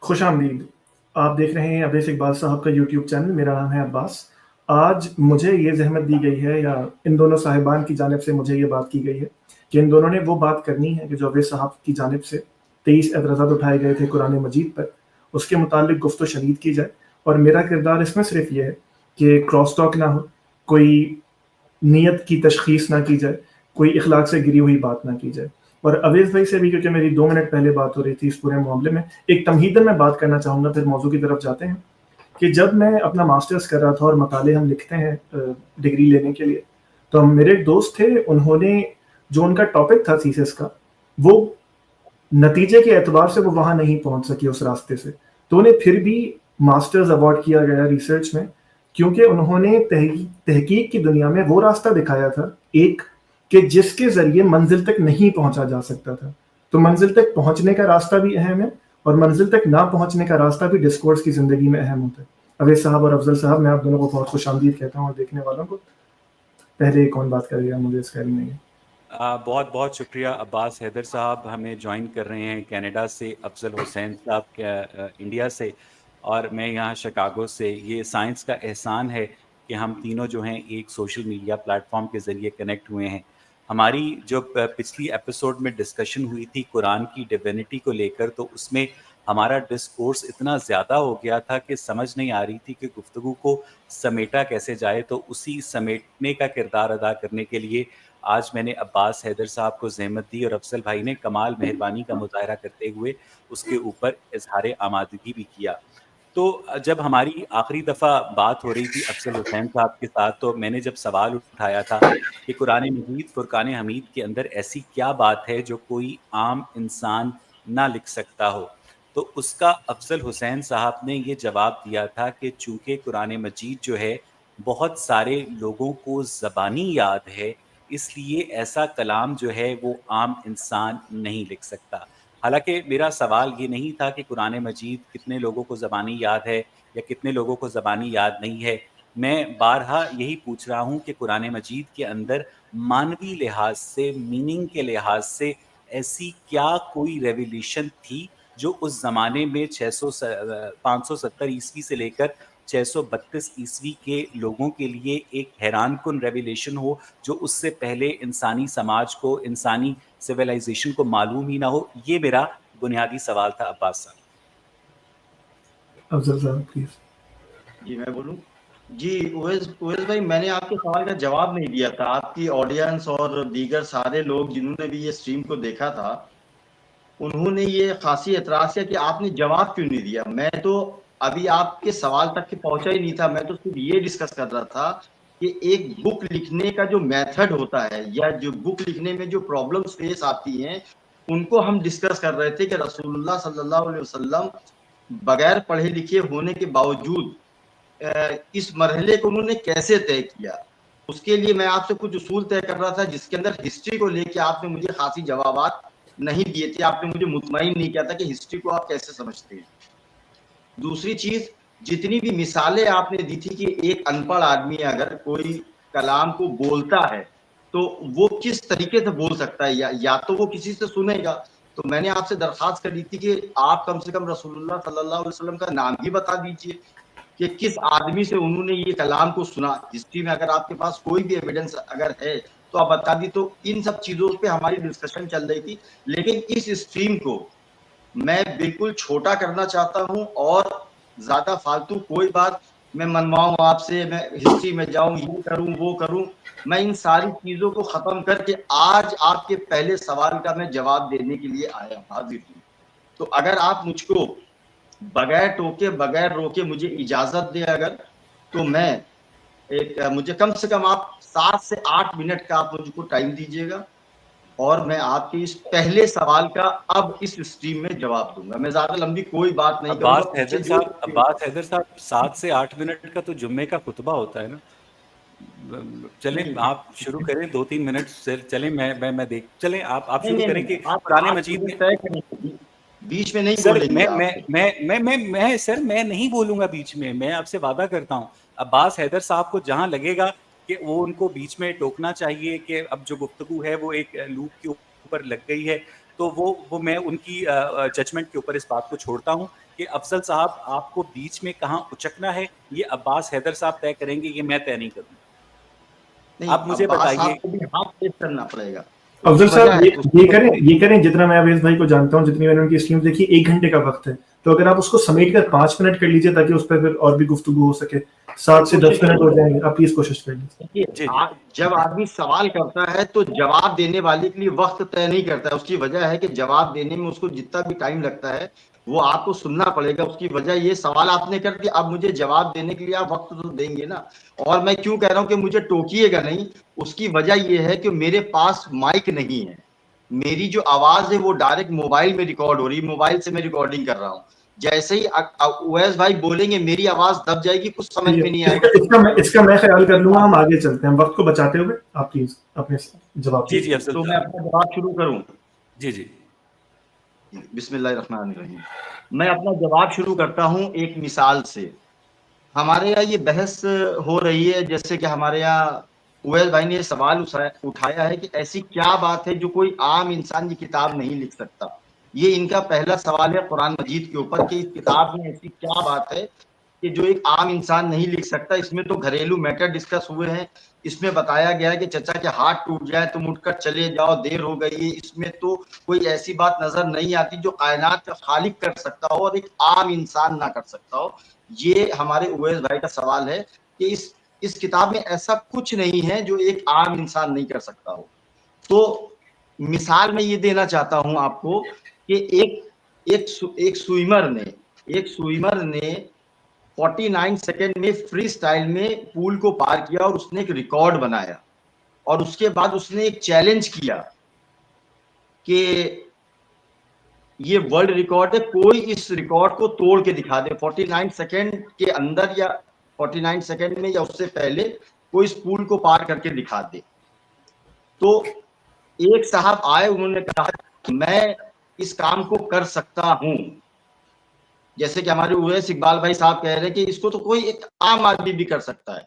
खुश आमदीद। आप देख रहे हैं अवैस इकबाल साहब का यूट्यूब चैनल। मेरा नाम है अब्बास। आज मुझे ये ज़हमत दी गई है, या इन दोनों साहिबान की जानिब से मुझे ये बात की गई है कि इन दोनों ने वो बात करनी है कि जो अवैस साहब की जानिब से 23 एतराज़ात उठाए गए थे कुरान मजीद पर, उसके मुतालिक गुफ्त शनीद की जाए। और मेरा किरदार इसमें सिर्फ ये है कि क्रॉस टॉक ना हो, कोई नीयत की तशखीस ना की जाए, कोई इखलाक से गिरी हुई बात ना की जाए। और अवेज़ भाई से भी, क्योंकि मेरी 2 मिनट पहले बात हो रही थी इस पूरे मामले में, एक तमहीदन मैं बात करना चाहूँगा, फिर मौजू की तरफ जाते हैं। कि जब मैं अपना मास्टर्स कर रहा था और मकाले हम लिखते हैं डिग्री लेने के लिए, तो मेरे एक दोस्त थे, उन्होंने जो उनका टॉपिक था थीसिस का, वो नतीजे के एतबार से वो वहाँ नहीं पहुँच सके उस रास्ते से। तो उन्हें फिर भी मास्टर्स अवार्ड किया गया रिसर्च में, क्योंकि उन्होंने तहकीक की दुनिया में वो रास्ता दिखाया था, एक कि जिसके ज़रिए मंजिल तक नहीं पहुँचा जा सकता था। तो मंजिल तक पहुँचने का रास्ता भी अहम है, और मंजिल तक ना पहुँचने का रास्ता भी डिस्कोर्स की ज़िंदगी में अहम होता है। अवैस साहब और अफजल साहब, मैं आप दोनों को बहुत खुशामदीद कहता हूँ, और देखने वालों को। पहले कौन बात करेगा, मुझे इसका इल्म नहीं है। बहुत बहुत शुक्रिया अब्बास हैदर साहब, हमें ज्वाइन कर रहे हैं कनाडा से। अफजल हुसैन साहब इंडिया से, और मैं यहाँ शिकागो से। ये साइंस का एहसान है कि हम तीनों जो हैं एक सोशल मीडिया प्लेटफॉर्म के ज़रिए कनेक्ट हुए हैं। हमारी जो पिछली एपिसोड में डिस्कशन हुई थी कुरान की डिविनिटी को लेकर, तो उसमें हमारा डिस्कोर्स इतना ज़्यादा हो गया था कि समझ नहीं आ रही थी कि गुफ्तगू को समेटा कैसे जाए। तो उसी समेटने का किरदार अदा करने के लिए आज मैंने अब्बास हैदर साहब को ज़हमत दी, और अफसल भाई ने कमाल मेहरबानी का मुज़ाहरा करते हुए उसके ऊपर इज़हार आमादगी भी किया। तो जब हमारी आखिरी दफ़ा बात हो रही थी अफसल हुसैन साहब के साथ, तो मैंने जब सवाल उठाया था कि कुरान मजीद फुरकान हमीद के अंदर ऐसी क्या बात है जो कोई आम इंसान ना लिख सकता हो, तो उसका अफजल हुसैन साहब ने ये जवाब दिया था कि चूँकि कुरान मजीद जो है बहुत सारे लोगों को ज़बानी याद है, इसलिए ऐसा कलाम जो है वो आम इंसान नहीं लिख सकता। हालाँकि मेरा सवाल ये नहीं था कि कुरान मजीद कितने लोगों को ज़बानी याद है या कितने लोगों को ज़बानी याद नहीं है। मैं बारहा यही पूछ रहा हूँ कि कुरान मजीद के अंदर मानवी लिहाज से, मीनिंग के लिहाज से ऐसी क्या कोई रेवोल्यूशन थी जो उस ज़माने में 570 ईस्वी से लेकर 632 ईस्वी के लोगों के लिए एक हैरानकुन रेवोल्यूशन हो, जो उससे पहले इंसानी समाज को, इंसानी सिविलाइजेशन को मालूम ही ना हो? ये मेरा बुनियादी सवाल था अब्बास साहब। अफजल साहब प्लीज। जी मैं बोलूं। जी उवैस उवैस भाई, मैंने आपके सवाल का जवाब नहीं दिया था। आपकी ऑडियंस और दीगर सारे लोग जिन्होंने भी ये स्ट्रीम को देखा था, उन्होंने ये खासी एतराज किया कि आपने जवाब क्यों नहीं दिया। मैं तो अभी आपके सवाल तक के पहुंचा ही नहीं था। मैं तो सिर्फ ये डिस्कस कर रहा था कि एक बुक लिखने का जो मेथड होता है, या जो बुक लिखने में जो प्रॉब्लम्स फेस आती हैं, उनको हम डिस्कस कर रहे थे कि रसूलुल्लाह सल्लल्लाहु अलैहि वसल्लम बगैर पढ़े लिखे होने के बावजूद इस मरहले को उन्होंने कैसे तय किया। उसके लिए मैं आपसे कुछ उसूल तय कर रहा था, जिसके अंदर हिस्ट्री को लेके आपने मुझे खासी जवाबात नहीं दिए थे। आपने मुझे मुतमईन नहीं किया था कि हिस्ट्री को आप कैसे समझते हैं। दूसरी चीज, जितनी भी मिसालें आपने दी थी कि एक अनपढ़ आदमी अगर कोई कलाम को बोलता है तो वो किस तरीके से बोल सकता है, या तो वो किसी से सुनेगा। तो मैंने आपसे दरखास्त करी थी कि आप कम से कम रसूलुल्लाह सल्लल्लाहु अलैहि वसल्लम का नाम भी बता दीजिए कि किस आदमी से उन्होंने ये कलाम को सुना। हिस्ट्री में अगर आपके पास कोई भी एविडेंस अगर है तो आप बता दी। तो इन सब चीजों पे हमारी डिस्कशन चल रही थी, लेकिन इस स्ट्रीम को मैं बिल्कुल छोटा करना चाहता हूं, और ज्यादा फालतू कोई बात मैं मनवाऊं आपसे, मैं हिस्ट्री में जाऊं, ये करूं वो करूं, मैं इन सारी चीजों को खत्म करके आज आपके पहले सवाल का मैं जवाब देने के लिए आया हाजिर हूं। तो अगर आप मुझको बगैर टोके बगैर रोके मुझे इजाजत दे अगर, तो मैं मुझे कम से कम आप 7 से 8 मिनट का आप मुझको टाइम दीजिएगा, और मैं आपके इस पहले सवाल का अब इस स्ट्रीम में जवाब दूंगा। मैं ज्यादा लंबी कोई बात नहीं करूंगा। पीछे जो अब्बास हैदर साहब 7 से 8 मिनट का तो जुम्मे का खुतबा होता है ना। चलें आप शुरू करें, 2-3 मिनट से चलें। मैं देख चलें, आप शुरू करें कि कुरान मजीद में तय करेंगे, बीच में नहीं सर बोलेंगे आप। मैं सर मैं नहीं बोलूंगा बीच में, मैं आपसे वादा करता हूं। अब्बास हैदर साहब को जहां लगेगा कि वो उनको बीच में टोकना चाहिए कि अब जो गुफ्तगू है वो एक लूप के ऊपर लग गई है, तो वो मैं उनकी जजमेंट के ऊपर इस बात को छोड़ता हूँ कि अफजल साहब आपको बीच में कहाँ उचकना है, ये अब्बास हैदर साहब तय करेंगे, ये मैं तय नहीं करूँगा। नहीं, आप मुझे अब्बास बताइए। साहब को भी हाथ पेश करना पड़ेगा। अफजल उसकी वजह साहब है, ये करें जितना मैं अवेश भाई को जानता हूँ, जितनी मैंने उनकी स्ट्रीम देखी, 1 घंटे का वक्त है, तो अगर आप उसको समेट कर 5 मिनट कर लीजिए ताकि उस पर फिर और भी गुफ्तगू हो सके, 7 से 10 मिनट हो जाएंगे, आप प्लीज कोशिश कर लीजिए। देखिए, जब आदमी सवाल करता है तो जवाब देने वाले के लिए वक्त तय नहीं करता है। उसकी वजह है कि जवाब देने में उसको जितना भी टाइम लगता है वो आपको सुनना पड़ेगा। उसकी वजह ये, सवाल आपने कर दिया, अब मुझे जवाब देने के लिए आप वक्त तो देंगे ना। और मैं क्यों कह रहा हूँ कि मुझे टोकिएगा नहीं, उसकी वजह ये है कि मेरे पास माइक नहीं है। मेरी जो आवाज है वो डायरेक्ट मोबाइल में रिकॉर्ड हो रही है, मोबाइल से मैं रिकॉर्डिंग कर रहा हूँ। जैसे ही उवैस भाई बोलेंगे मेरी आवाज दब जाएगी, कुछ समझ में नहीं आएगा। इसका मैं ख्याल कर लूंगा, हम आगे चलते हैं, वक्त को बचाते हुए आप प्लीज अपने जवाब। जी अफजल तो मैं अपना जवाब शुरू करूं। जी बिस्मिल्लाहिर्रहमानिर्रहीम। मैं अपना जवाब शुरू करता हूं एक मिसाल से। हमारे यहाँ ये बहस हो रही है, जैसे कि हमारे यहाँ उवैस भाई ने सवाल उठाया है कि ऐसी क्या बात है जो कोई आम इंसान ये किताब नहीं लिख सकता। ये इनका पहला सवाल है कुरान मजीद के ऊपर कि इस किताब में ऐसी क्या बात है कि जो एक आम इंसान नहीं लिख सकता। इसमें तो घरेलू मैटर डिस्कस हुए हैं। इसमें बताया गया है कि चचा के हाथ टूट जाए तुम उठकर चले जाओ, देर हो गई है। इसमें तो कोई ऐसी बात नजर नहीं आती जो कायनात का खालिक कर सकता हो और एक आम इंसान ना कर सकता हो। ये हमारे उवैस भाई का सवाल है कि इस किताब में ऐसा कुछ नहीं है जो एक आम इंसान नहीं कर सकता हो। तो मिसाल मैं ये देना चाहता हूं आपको कि एक स्विमर ने 49 सेकंड में फ्री स्टाइल में पूल को पार किया और उसने एक रिकॉर्ड बनाया। और उसके बाद उसने एक चैलेंज किया कि ये वर्ल्ड रिकॉर्ड है, कोई इस रिकॉर्ड को तोड़ के दिखा दे 49 सेकंड के अंदर या 49 सेकंड में या उससे पहले कोई इस पूल को पार करके दिखा दे। तो एक साहब आए, उन्होंने कहा कि मैं इस काम को कर सकता हूं। जैसे कि हमारे उवैस इकबाल भाई साहब कह रहे हैं कि इसको तो कोई एक आम आदमी भी कर सकता है,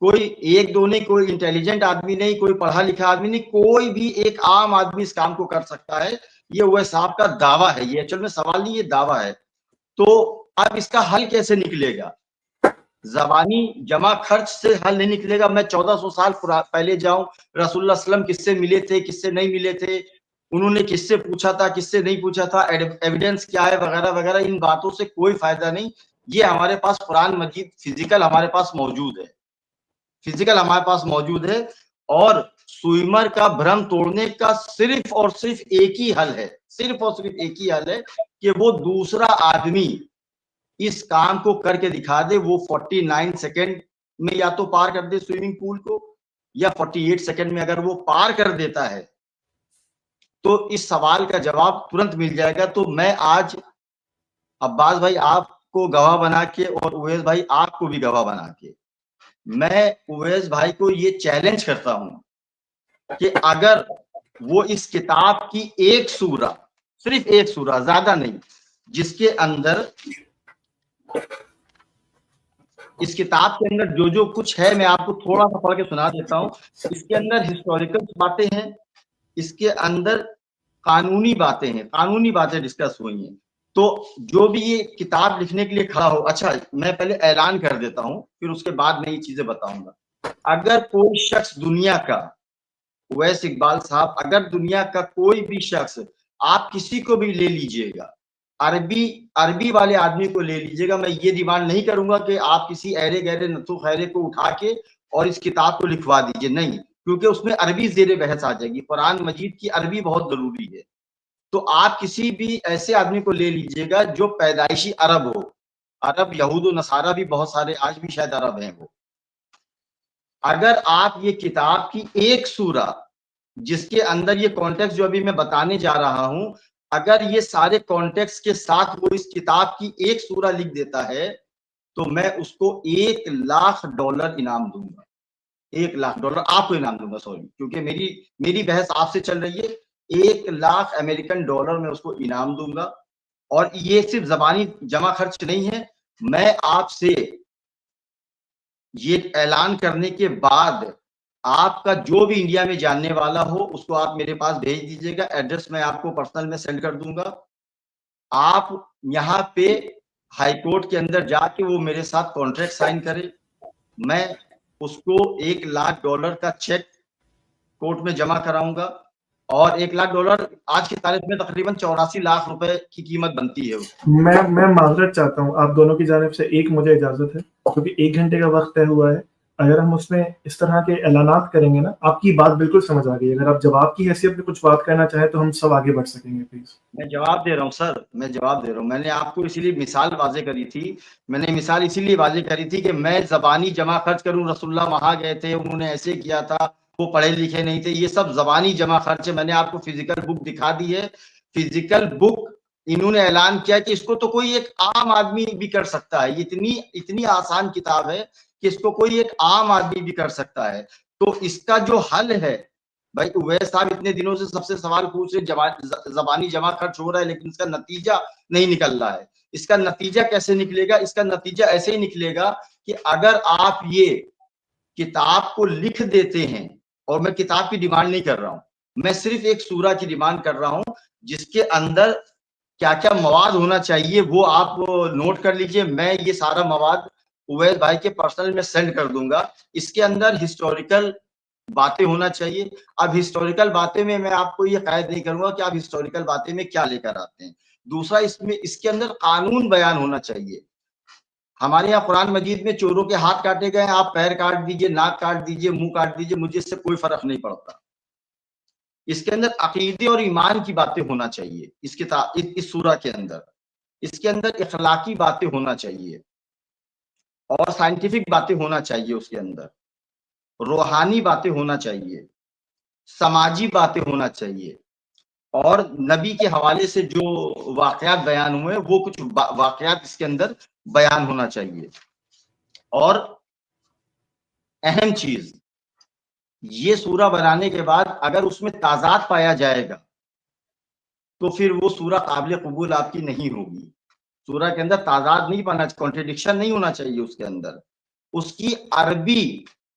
कोई एक दो नहीं, कोई इंटेलिजेंट आदमी नहीं, कोई पढ़ा लिखा आदमी नहीं, कोई भी एक आम आदमी इस काम को कर सकता है। ये उवैस साहब का दावा है, ये एक्चुअल में सवाल नहीं, ये दावा है। तो अब इसका हल कैसे निकलेगा? ज़बानी जमा खर्च से हल नहीं निकलेगा। मैं 1400 साल पहले जाऊं, रसूलुल्लाह सल्लम किससे मिले थे, किससे नहीं मिले थे, उन्होंने किससे पूछा था, किससे नहीं पूछा था, एविडेंस क्या है, वगैरह वगैरह, इन बातों से कोई फायदा नहीं। ये हमारे पास कुरान मजीद फिजिकल हमारे पास मौजूद है, फिजिकल हमारे पास मौजूद है। और स्विमर का भ्रम तोड़ने का सिर्फ और सिर्फ एक ही हल है, सिर्फ और सिर्फ एक ही हल है कि वो दूसरा आदमी इस काम को करके दिखा दे। वो 49 सेकंड में या तो पार कर दे स्विमिंग पूल को, या 48 सेकंड में अगर वो पार कर देता है तो इस सवाल का जवाब तुरंत मिल जाएगा। तो मैं आज अब्बास भाई आपको गवाह बना के और उवैस भाई आपको भी गवाह बना के मैं उवैस भाई को ये चैलेंज करता हूं कि अगर वो इस किताब की एक सूरा, सिर्फ एक सूरा, ज्यादा नहीं, जिसके अंदर इस किताब के अंदर जो जो कुछ है, मैं आपको थोड़ा सा पढ़ के सुना देता हूं। इसके अंदर हिस्टोरिकल बातें हैं, इसके अंदर कानूनी बातें डिस्कस हुई हैं। तो जो भी ये किताब लिखने के लिए खड़ा हो, अच्छा मैं पहले ऐलान कर देता हूं, फिर उसके बाद मैं ये चीजें बताऊंगा। अगर कोई शख्स दुनिया का, उवैस इकबाल साहब, अगर दुनिया का कोई भी शख्स, आप किसी को भी ले लीजिएगा, अरबी वाले आदमी को ले लीजिएगा, मैं ये डिमांड नहीं करूंगा कि आप किसी ऐरे गहरे नथु खैरे को उठा के और इस किताब को लिखवा दीजिए, नहीं, क्योंकि उसमें अरबी ज़ेरे बहस आ जाएगी। कुरान मजीद की अरबी बहुत जरूरी है। तो आप किसी भी ऐसे आदमी को ले लीजिएगा जो पैदाइशी अरब हो, अरब यहूद नसारा भी बहुत सारे आज भी शायद अरब हैं वो। अगर आप ये किताब की एक सूरा, जिसके अंदर ये कॉन्टेक्स्ट जो अभी मैं बताने जा रहा हूं, अगर ये सारे कॉन्टेक्स्ट के साथ वो इस किताब की एक सूरा लिख देता है तो मैं उसको $1 लाख इनाम दूंगा। $1 लाख आपको इनाम दूंगा, सॉरी, क्योंकि मेरी बहस आपसे चल रही है। $1 लाख अमेरिकन मैं उसको इनाम दूंगा। और ये सिर्फ जबानी जमा खर्च नहीं है, मैं आपसे ये ऐलान करने के बाद आपका जो भी इंडिया में जानने वाला हो उसको आप मेरे पास भेज दीजिएगा, एड्रेस मैं आपको पर्सनल में सेंड कर दूंगा। आप यहाँ पे हाई कोर्ट के अंदर जाके वो मेरे साथ कॉन्ट्रैक्ट साइन करे, मैं उसको $1,00,000 का चेक कोर्ट में जमा कराऊंगा, और $1,00,000 आज की तारीख में तकरीबन 84 लाख रुपए की कीमत बनती है। मैं माजरत चाहता हूँ, आप दोनों की जानिब से एक मुझे इजाजत है, क्योंकि 1 घंटे का वक्त तय हुआ है। अगर हम उसमें इस तरह के ऐलानात करेंगे ना, आपकी बात बिल्कुल समझ आ गई। अगर आप जवाब की हैसियत में कुछ बात कहना चाहें तो हम सब आगे बढ़ सकेंगे, प्लीज। मैं जवाब दे रहा हूँ सर, मैं जवाब दे रहा हूँ। मैंने आपको इसीलिए मिसाल वाजे करी थी, मैंने मिसाल इसीलिए वाजे करी थी कि मैं ज़बानी जमा खर्च करूँ, रसूलुल्लाह वहाँ गए थे, उन्होंने ऐसे किया था, वो पढ़े लिखे नहीं थे, ये सब ज़बानी जमा खर्च है। मैंने आपको फिजिकल बुक दिखा दी है। फिजिकल बुक इन्होंने ऐलान किया कि इसको तो कोई एक आम आदमी भी कर सकता है, ये इतनी आसान किताब है कि इसको कोई एक आम आदमी भी कर सकता है। तो इसका जो हल है, भाई उवैस साहब इतने दिनों से सबसे सवाल पूछ रहे, ज़बानी जमा खर्च हो रहा है लेकिन इसका नतीजा नहीं निकल रहा है। इसका नतीजा कैसे निकलेगा? इसका नतीजा ऐसे ही निकलेगा कि अगर आप ये किताब को लिख देते हैं, और मैं किताब की डिमांड नहीं कर रहा हूं, मैं सिर्फ एक सूरा की डिमांड कर रहा हूं, जिसके अंदर क्या क्या मवाद होना चाहिए वो आप नोट कर लीजिए। मैं ये सारा मवाद उवैस भाई के पर्सनल में सेंड कर दूंगा। इसके अंदर हिस्टोरिकल बातें होना चाहिए। अब हिस्टोरिकल बातें में मैं आपको ये कैद नहीं करूंगा कि आप हिस्टोरिकल बातें में क्या लेकर आते हैं। दूसरा, इसमें इसके अंदर कानून बयान होना चाहिए। हमारे यहाँ कुरान मजीद में चोरों के हाथ काटे गए, आप पैर काट दीजिए, नाक काट दीजिए, मुंह काट दीजिए, मुझे इससे कोई फर्क नहीं पड़ता। इसके अंदर अकीदे और ईमान की बातें होना चाहिए। इस सूरा के अंदर इसके अंदर इखलाकी बातें होना चाहिए, और साइंटिफिक बातें होना चाहिए। उसके अंदर रूहानी बातें होना चाहिए, समाजी बातें होना चाहिए, और नबी के हवाले से जो वाकयात बयान हुए वो कुछ वाकयात इसके अंदर बयान होना चाहिए। और अहम चीज, ये सूरा बनाने के बाद अगर उसमें ताजाद पाया जाएगा तो फिर वो सूरा काबिल कबूल आपकी नहीं होगी। सूरा के अंदर ताजाद नहीं पाना, कॉन्ट्रडिक्शन नहीं होना चाहिए उसके अंदर। उसकी अरबी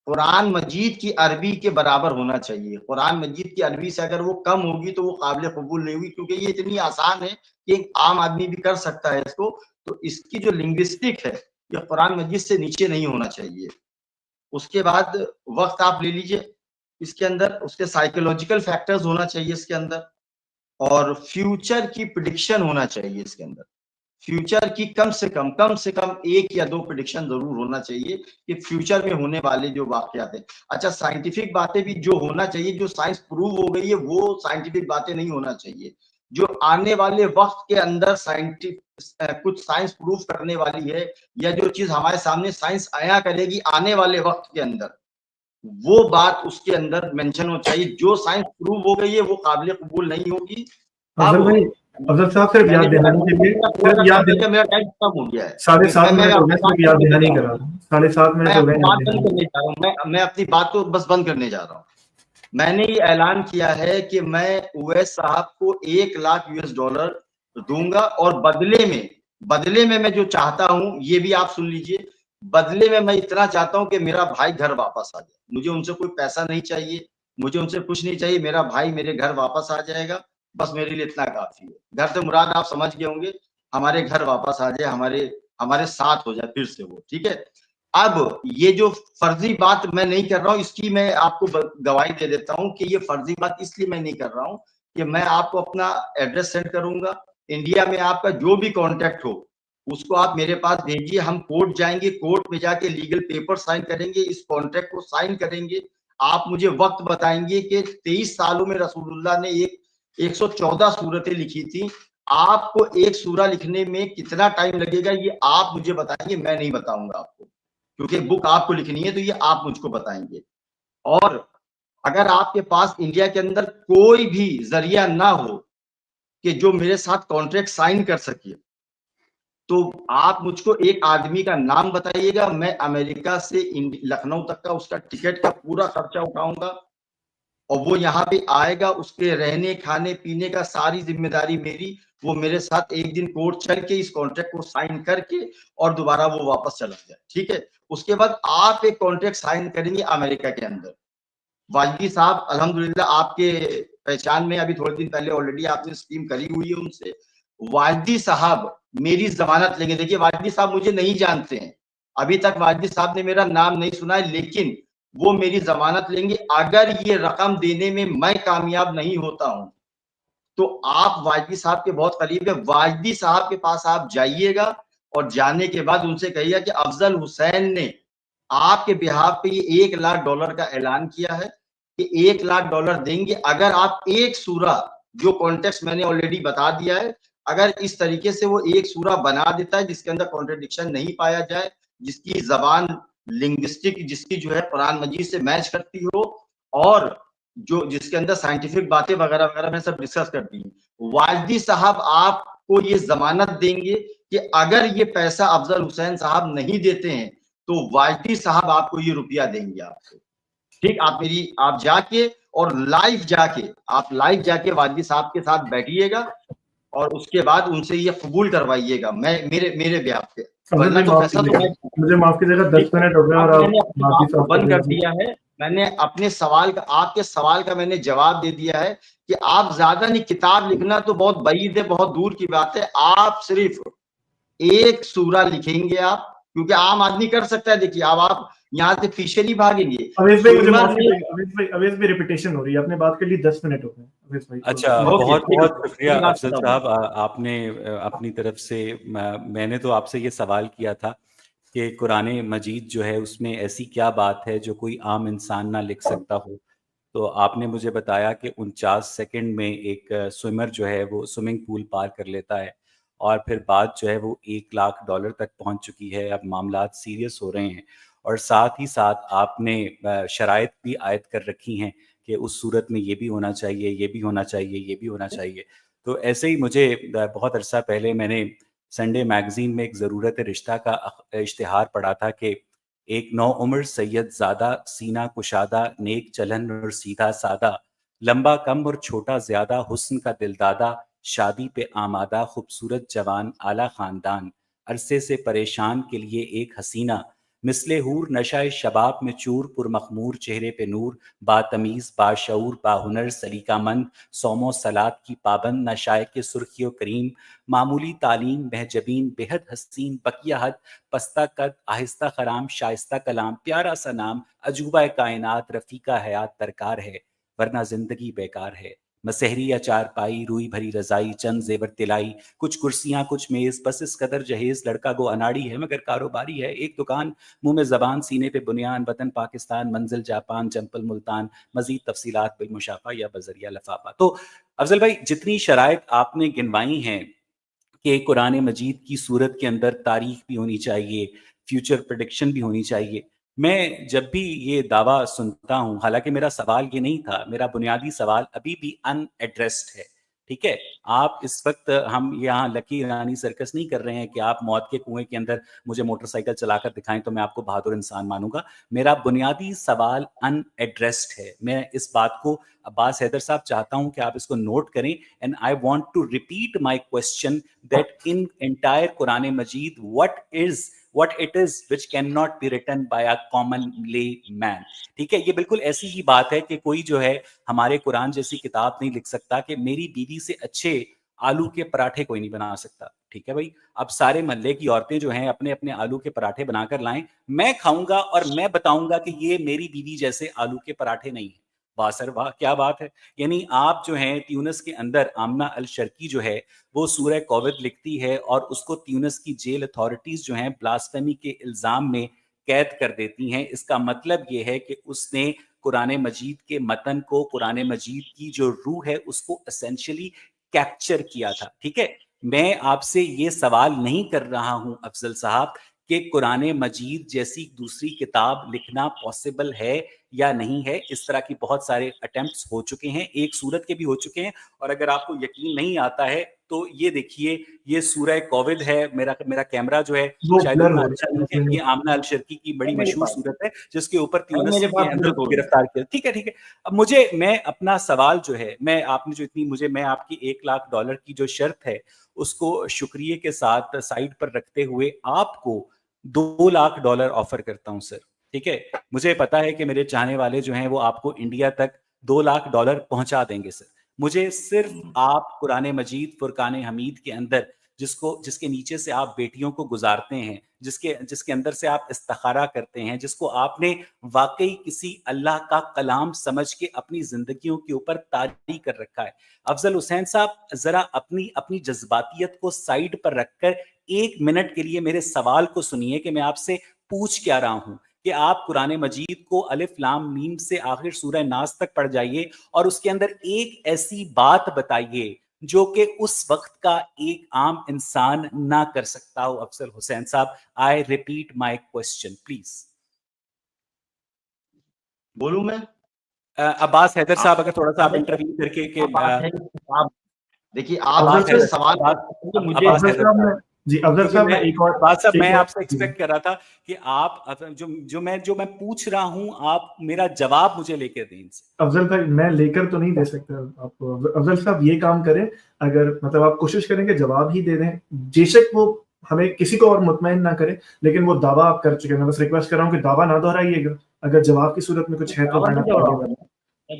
कुरान मजीद की अरबी के बराबर होना चाहिए। कुरान मजीद की अरबी से अगर वो कम होगी तो वो काबिल कबूल नहीं होगी, क्योंकि ये इतनी आसान है कि एक आम आदमी भी कर सकता है इसको। तो इसकी जो लिंग्विस्टिक है ये कुरान मजीद से नीचे नहीं होना चाहिए। उसके बाद वक्त आप ले लीजिए इसके अंदर, उसके साइकोलॉजिकल फैक्टर्स होना चाहिए इसके अंदर, और फ्यूचर की प्रिडिक्शन होना चाहिए इसके अंदर। फ्यूचर की कम से कम 1 या 2 प्रेडिक्शन जरूर होना चाहिए कि फ्यूचर में होने वाले जो वाकयात है। अच्छा, साइंटिफिक बातें भी जो होना चाहिए, जो साइंस प्रूव हो गई है वो साइंटिफिक बातें नहीं होना चाहिए। जो आने वाले वक्त के अंदर कुछ साइंस प्रूव करने वाली है, या जो चीज हमारे सामने साइंस आया करेगी आने वाले वक्त के अंदर, वो बात उसके अंदर मेंशन हो चाहिए। जो साइंस प्रूव हो गई है वो काबिल कबूल नहीं होगी। अफजल साहब सिर्फ याद दिलाने के लिए, मेरा टाइम खत्म हो गया है। 7.5 मिनट हो गए, सिर्फ याद दिलाने करा रहा हूँ। 7.5 मिनट हो गए। मैं अपनी बात को बस बंद करने जा रहा हूँ। मैंने ये ऐलान किया है कि मैं उवैस साहब को $1,00,000 दूंगा, और बदले में मैं जो चाहता हूँ ये भी आप सुन लीजिए। बदले में मैं इतना चाहता हूँ कि मेरा भाई घर वापस आ जाए। मुझे उनसे कोई पैसा नहीं चाहिए, मुझे उनसे कुछ नहीं चाहिए। मेरा भाई मेरे घर वापस आ जाएगा, बस मेरे लिए इतना काफी है। घर से मुराद आप समझ गए होंगे, हमारे घर वापस आ जाए, हमारे साथ हो जाए फिर से वो, ठीक है। अब ये जो फर्जी बात मैं नहीं कर रहा हूँ, इसकी मैं आपको गवाही दे देता हूँ कि ये फर्जी बात इसलिए मैं नहीं कर रहा हूँ कि मैं आपको अपना एड्रेस सेंड करूंगा। इंडिया में आपका जो भी कॉन्टेक्ट हो उसको आप मेरे पास भेजिए। हम कोर्ट जाएंगे, कोर्ट में जाके लीगल पेपर साइन करेंगे, इस कॉन्ट्रैक्ट को साइन करेंगे। आप मुझे वक्त बताएंगे कि 23 सालों में रसूलुल्लाह ने 114 सूरतें लिखी थी। आपको एक सूरा लिखने में कितना टाइम लगेगा ये आप मुझे बताएंगे, मैं नहीं बताऊंगा आपको, क्योंकि बुक आपको लिखनी है तो ये आप मुझको बताएंगे। और अगर आपके पास इंडिया के अंदर कोई भी जरिया ना हो कि जो मेरे साथ कॉन्ट्रैक्ट साइन कर सके, तो आप मुझको एक आदमी का नाम बताइएगा। मैं अमेरिका से लखनऊ तक का उसका टिकट का पूरा खर्चा उठाऊंगा, और वो यहाँ पे आएगा, उसके रहने खाने पीने का सारी जिम्मेदारी मेरी। वो मेरे साथ एक दिन कोर्ट चल के इस कॉन्ट्रैक्ट को साइन करके और दोबारा वो वापस चला जाए, ठीक है। उसके बाद आप एक कॉन्ट्रैक्ट साइन करेंगे अमेरिका के अंदर, वाजदी साहब अल्हम्दुलिल्लाह आपके पहचान में, अभी थोड़े दिन पहले ऑलरेडी आपने स्ट्रीम करी हुई है उनसे। वाजदी साहब मेरी जमानत लेंगे। देखिए वाजदी साहब मुझे नहीं जानते हैं, अभी तक वाजदी साहब ने मेरा नाम नहीं सुना है, लेकिन वो मेरी जमानत लेंगे। अगर ये रकम देने में मैं कामयाब नहीं होता हूं तो आप वाजदी साहब के बहुत करीब है, वाजदी साहब के पास आप जाइएगा और जाने के बाद उनसे कहिएगा कि अफजल हुसैन ने आपके बिहाफ पे ये $1 लाख का ऐलान किया है कि $1 लाख देंगे अगर आप एक सूरा, जो कॉन्टेक्स्ट मैंने ऑलरेडी बता दिया है, अगर इस तरीके से वो एक सूरा बना देता है जिसके अंदर कॉन्ट्रडिक्शन नहीं पाया जाए, जिसकी जबान लिंग्विस्टिक जिसकी जो है कुरान मजीद से मैच करती हो, और जो जिसके अंदर साइंटिफिक बातें वगैरह वगैरह मैंने सब डिस्कस कर दी। वाजदी साहब आपको ये जमानत देंगे कि अगर ये पैसा अफजल हुसैन साहब नहीं देते हैं तो वाजदी साहब आपको ये रुपया देंगे आपको। ठीक, आप जाके और लाइव जाके वाजदी साहब के साथ बैठिएगा और उसके बाद उनसे ये कबूल करवाइएगा मेरे ब्याह पे। वरना तो पैसा तो मुझे माफ कीजिएगा, 10 मिनट हो गए और आप बंद कर दिया है। मैंने अपने सवाल का, आपके सवाल का मैंने जवाब दे दिया है कि आप ज्यादा नहीं, किताब लिखना तो बहुत बईद है, बहुत दूर की बात है। आप सिर्फ एक सूरा लिखेंगे आप, क्योंकि आम आदमी कर सकता है। देखिए अब आप यहाँ से फिशली भागेंगे। अवेश भाई मुझे माफ कीजिएगा, अवेश भाई रिपीटेशन हो रही है, आपने बात के लिए 10 मिनट हो गए अवेश भाई। अच्छा, बहुत बहुत शुक्रिया अफजल साहब, आपने अपनी तरफ से, मैंने तो आपसे ये सवाल किया था कि कुरान मजीद जो है उसमें ऐसी क्या बात है जो कोई आम इंसान ना लिख सकता हो। तो आपने मुझे बताया कि 49 सेकंड में एक स्विमर जो है वो स्विमिंग पूल पार कर लेता है, और फिर बात जो है वो $1 लाख तक पहुंच चुकी है। अब मामलात सीरियस हो रहे हैं, और साथ ही साथ आपने शराइत भी आयद कर रखी हैं कि उस सूरत में ये भी होना चाहिए, ये भी होना चाहिए, ये भी होना चाहिए। तो ऐसे ही मुझे बहुत अरसा पहले मैंने संडे मैगजीन में एक ज़रूरत रिश्ता का इश्तिहार पढ़ा था कि एक नौउम्र सैयद ज़ादा, सीना कुशादा, नेक चलन और सीधा सादा, लंबा कम और छोटा ज़्यादा, हुस्न का दिलदादा, शादी पे आमादा, खूबसूरत जवान, आला ख़ानदान, अरसे से परेशान के लिए एक हसीना, मिसले हूर नशाए शबाब में चूर, पुरमखमूर चेहरे पे नूर, बातमीज़ बाशऊर बाहुनर सलीकामंद, सौमो सलात की पाबंद, नशाए के सुर्खियो करीम, मामूली तालीम महजबीन बेहद हसीन, बकिया हद पस्ता कद, आहिस्ता खराम, शाइस्ता कलाम, प्यारा सा नाम, अजूबा कायनात, रफ़ीका हयात दरकार है, वरना जिंदगी बेकार है। मसहरी या चारपाई, रूई भरी रजाई, चंद जेवर तिलाई, कुछ कुर्सियां कुछ मेज, बस इस कदर जहेज, लड़का गो अनाड़ी है मगर कारोबारी है, एक दुकान मुंह में जबान, सीने पे बुनियान, वतन पाकिस्तान, मंजिल जापान, चंपल मुल्तान, मजीद तफसीलात बिलमुशाफा या बजरिया लफाफा। तो अफजल भाई, जितनी शराइत आपने गिनवाई हैं कि कुरान मजीद की सूरत के अंदर तारीख भी होनी चाहिए, फ्यूचर प्रेडिक्शन भी होनी चाहिए, मैं जब भी ये दावा सुनता हूँ, हालांकि मेरा सवाल ये नहीं था, मेरा बुनियादी सवाल अभी भी अनएड्रेस्ड है। ठीक है, आप इस वक्त, हम यहाँ लकी रानी सर्कस नहीं कर रहे हैं कि आप मौत के कुएं के अंदर मुझे मोटरसाइकिल चलाकर दिखाएं तो मैं आपको बहादुर इंसान मानूंगा। मेरा बुनियादी सवाल अनएड्रेस्ड है। मैं इस बात को, अब्बास हैदर साहब, चाहता हूं कि आप इसको नोट करें, and I want to repeat my question that in entire Quran Majeed what it is which cannot be written by a common layman। ठीक है, ये बिल्कुल ऐसी ही बात है कि कोई जो है हमारे कुरान जैसी किताब नहीं लिख सकता कि मेरी बीवी से अच्छे आलू के पराठे कोई नहीं बना सकता। ठीक है भाई, अब सारे मोहल्ले की औरतें जो हैं अपने अपने आलू के पराठे बनाकर लाएं, मैं खाऊंगा और मैं बताऊंगा कि ये मेरी बीवी जैसे आलू के पराठे नहीं है। वाह सर वाह, क्या बात है। यानी आप जो हैं ट्यूनिस के अंदर, आमना अल शर्की जो है वो सूरह कोविड लिखती है और उसको ट्यूनिस की जेल अथॉरिटीज जो हैं ब्लास्फेमी के इल्जाम में कैद कर देती हैं। इसका मतलब ये है कि उसने कुरान मजीद के मतन को, कुरान मजीद की जो रूह है उसको एसेंशियली कैप्चर किया था। ठीक है, मैं आपसे ये सवाल नहीं कर रहा हूं अफजल साहब कि कुरान मजीद जैसी दूसरी किताब लिखना पॉसिबल है या नहीं है। इस तरह की बहुत सारे अटेम्प्ट्स हो चुके हैं, एक सूरत के भी हो चुके हैं, और अगर आपको यकीन नहीं आता है तो ये देखिए, ये सूरह कोविड है। मेरा कैमरा जो है शायद उतना अच्छा नहीं है, ये आमना अल शर्की की बड़ी मशहूर सूरत है जिसके ऊपर ट्यूनिस के अंदर गिरफ्तार किया। ठीक है ठीक है, अब मैं अपना सवाल जो है, आपने जो इतनी मैं आपकी $1 लाख की जो शर्त है उसको शुक्रिया के साथ साइड पर रखते हुए आपको $2 लाख ऑफर करता हूं सर। ठीक है, मुझे पता है कि मेरे चाहने वाले जो हैं वो आपको इंडिया तक $2 लाख पहुंचा देंगे सर। मुझे सिर्फ आप कुरान मजीद फुरकान हमीद के अंदर जिसके नीचे से आप बेटियों को गुजारते हैं, जिसके अंदर से आप इस्तिखारा करते हैं, जिसको आपने वाकई किसी अल्लाह का कलाम समझ के अपनी जिंदगियों के ऊपर तारी कर रखा है। अफजल हुसैन साहब, जरा अपनी जज्बातियत को साइड पर रखकर 1 मिनट के लिए मेरे सवाल को सुनिए कि मैं आपसे पूछ क्या रहा हूं, कि आप कुरान मजीद को अलिफ लाम मीम से आखिर सूरह नास तक पढ़ जाइए और उसके अंदर एक ऐसी बात बताइए जो कि उस वक्त का एक आम इंसान ना कर सकता हो। अफजल हुसैन साहब, I repeat my question please. बोलूं मैं? अब्बास हैदर साहब, अगर थोड़ा सा आप इंटरव्यू करके के आप देखिए, आप जो सवाल मुझे जी अफजल साहब, मैं एक और बात साहब मैं आपसे एक्सपेक्ट कर रहा था कि आप जो मैं पूछ रहा हूं, आप मेरा जवाब मुझे लेकर दें इनसे। अफजल भाई, मैं लेकर तो नहीं दे सकता आपको। अफजल साहब ये काम करें, अगर मतलब आप कोशिश करेंगे जवाब ही दे दें, बेशक वो हमें किसी को और मुतमईन ना करे, लेकिन वो दावा आप कर चुके हैं। मैं बस रिक्वेस्ट कर रहा हूँ कि दावा ना दोहराइएगा, अगर जवाब की सूरत में कुछ है तो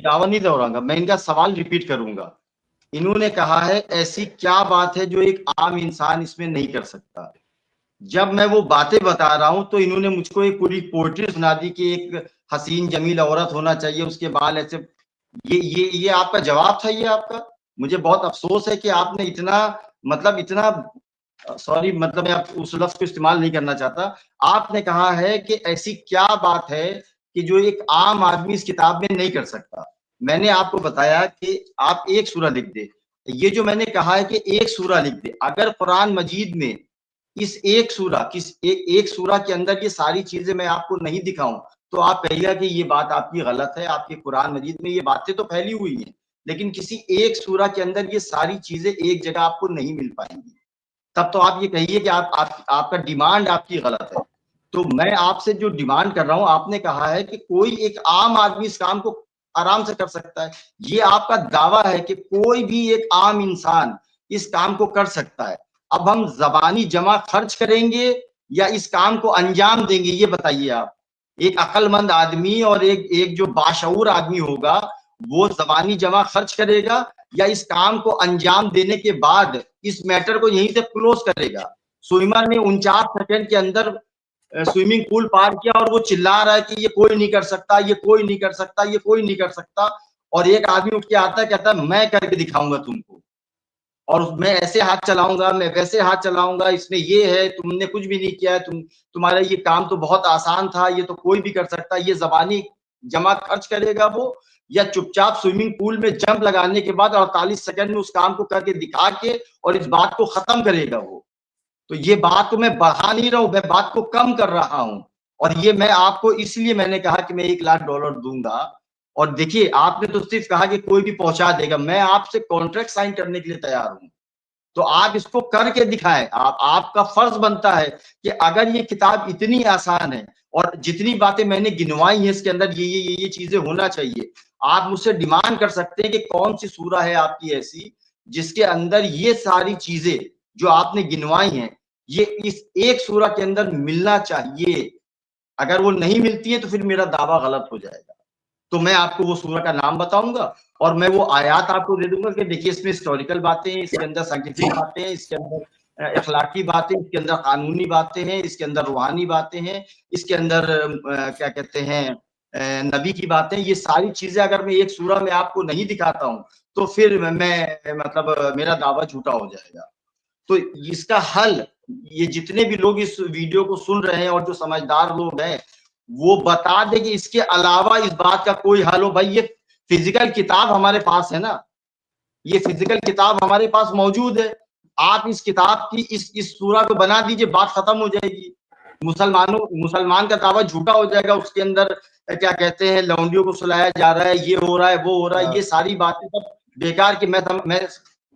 दावा नहीं दोहराऊंगा, मैं इनका सवाल रिपीट करूंगा। इन्होंने कहा है ऐसी क्या बात है जो एक आम इंसान इसमें नहीं कर सकता। जब मैं वो बातें बता रहा हूं तो इन्होंने मुझको एक पूरी पोएट्री सुना दी कि एक हसीन जमील औरत होना चाहिए, उसके बाल ऐसे। ये आपका जवाब था? ये आपका? मुझे बहुत अफसोस है कि आपने इतना सॉरी, मतलब मैं उस लफ्ज को इस्तेमाल नहीं करना चाहता। आपने कहा है कि ऐसी क्या बात है कि जो एक आम आदमी इस किताब में नहीं कर सकता। मैंने आपको बताया कि आप एक सूरा लिख दे। ये जो मैंने कहा है कि एक सूरा लिख दे, अगर कुरान मजीद में इस एक सूरा के अंदर ये सारी चीजें मैं आपको नहीं दिखाऊं तो आप कहिएगा कि ये बात आपकी गलत है। आपके कुरान मजीद में ये बातें तो फैली हुई हैं, लेकिन किसी एक सूरा के अंदर ये सारी चीजें एक जगह आपको नहीं मिल पाएंगी। तब तो आप ये कहिए कि आपका डिमांड आपकी गलत है। तो मैं आपसे जो डिमांड कर रहा हूं, आपने कहा है कि कोई एक आम आदमी इस काम को आराम से कर सकता है। ये आपका दावा है कि कोई भी एक आम इंसान इस काम को कर सकता है। अब हम जबानी जमा खर्च करेंगे या इस काम को अंजाम देंगे, ये बताइए आप। एक अक्लमंद आदमी और एक जो बाशऊर आदमी होगा वो जबानी जमा खर्च करेगा या इस काम को अंजाम देने के बाद इस मैटर को यहीं से क्लोज करेगा। स्विमर ने 49 सेकंड के अंदर स्विमिंग पूल पार किया और वो चिल्ला रहा है कि ये कोई नहीं कर सकता, ये कोई नहीं कर सकता, ये कोई नहीं कर सकता। और एक आदमी उठ के आता है, कहता है मैं करके दिखाऊंगा तुमको, और मैं ऐसे हाथ चलाऊंगा, मैं वैसे हाथ चलाऊंगा, इसमें ये है, तुमने कुछ भी नहीं किया है, तुम्हारा ये काम तो बहुत आसान था, ये तो कोई भी कर सकता। ये जबानी जमा खर्च करेगा वो, या चुपचाप स्विमिंग पूल में जंप लगाने के बाद 48 सेकंड में उस काम को करके दिखा के और इस बात को खत्म करेगा वो। तो ये बात को मैं बढ़ा नहीं रहा हूं, मैं बात को कम कर रहा हूं। और ये मैं आपको इसलिए मैंने कहा कि मैं $1 लाख दूंगा। और देखिए, आपने तो सिर्फ कहा कि कोई भी पहुंचा देगा, मैं आपसे कॉन्ट्रैक्ट साइन करने के लिए तैयार हूं। तो आप इसको करके दिखाएं। आपका फर्ज बनता है कि अगर ये किताब इतनी आसान है और जितनी बातें मैंने गिनवाई है इसके अंदर ये चीजें होना चाहिए, आप मुझसे डिमांड कर सकते हैं कि कौन सी सूरा है आपकी ऐसी जिसके अंदर ये सारी चीजें जो आपने गिनवाई हैं ये इस एक सूरा के अंदर मिलना चाहिए। अगर वो नहीं मिलती है तो फिर मेरा दावा गलत हो जाएगा। तो मैं आपको वो सूरा का नाम बताऊंगा और मैं वो आयात आपको दे दूंगा कि देखिए इसमें हिस्टोरिकल बातें हैं, इसके अंदर साइंटिफिक बातें हैं, इसके अंदर अखलाकी बातें, इसके अंदर कानूनी बातें हैं, इसके अंदर रूहानी बातें हैं, इसके अंदर क्या कहते हैं नबी की बातें। ये सारी चीजें अगर मैं एक सूरा में आपको नहीं दिखाता हूं तो फिर मैं मतलब मेरा दावा झूठा हो जाएगा। तो इसका हल, ये जितने भी लोग इस वीडियो को सुन रहे हैं और जो समझदार लोग हैं वो बता दे कि इसके अलावा इस बात का कोई हल हो। भाई ये फिजिकल किताब हमारे पास है ना, ये फिजिकल किताब हमारे पास मौजूद है। आप इस किताब की इस सूरा को बना दीजिए, बात खत्म हो जाएगी। मुसलमान का दावा झूठा हो जाएगा। उसके अंदर क्या कहते हैं लौंडियों को सुलाया जा रहा है, ये हो रहा है, वो हो रहा है, ये सारी बातें सब बेकार की। मैं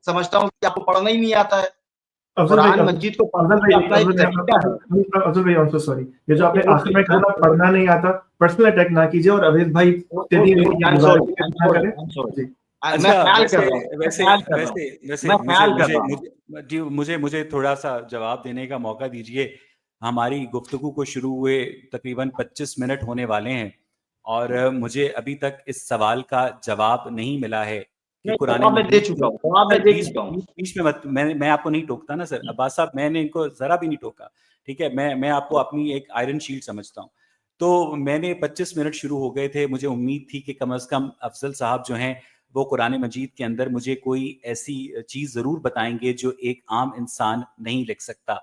समझता हूँ कि आपको पढ़ना ही नहीं आता है कुरान मजीद को। सॉरी, ये जो आपने आखिर में कहा पढ़ना नहीं आता, पर्सनल अटैक ना कीजिए और अवैध भाई मुझे थोड़ा सा जवाब देने का मौका दीजिए। हमारी गुफ्तगू को शुरू हुए तकरीबन 25 मिनट होने वाले हैं और मुझे अभी तक इस सवाल का जवाब नहीं मिला है कि कुरान मैं दे चुका हूँ, मैं दे चुका हूँ। बीच में मत, मैं आपको नहीं टोकता ना सर अब्बास साहब, मैंने इनको जरा भी नहीं टोका, ठीक है, मैं आपको अपनी एक आयरन शील्ड समझता हूँ। तो मैंने 25 मिनट शुरू हो गए थे, मुझे उम्मीद थी कि कम से कम अफजल साहब जो हैं वो कुरान मजीद के अंदर मुझे कोई ऐसी चीज जरूर बताएंगे जो एक आम इंसान नहीं लिख सकता।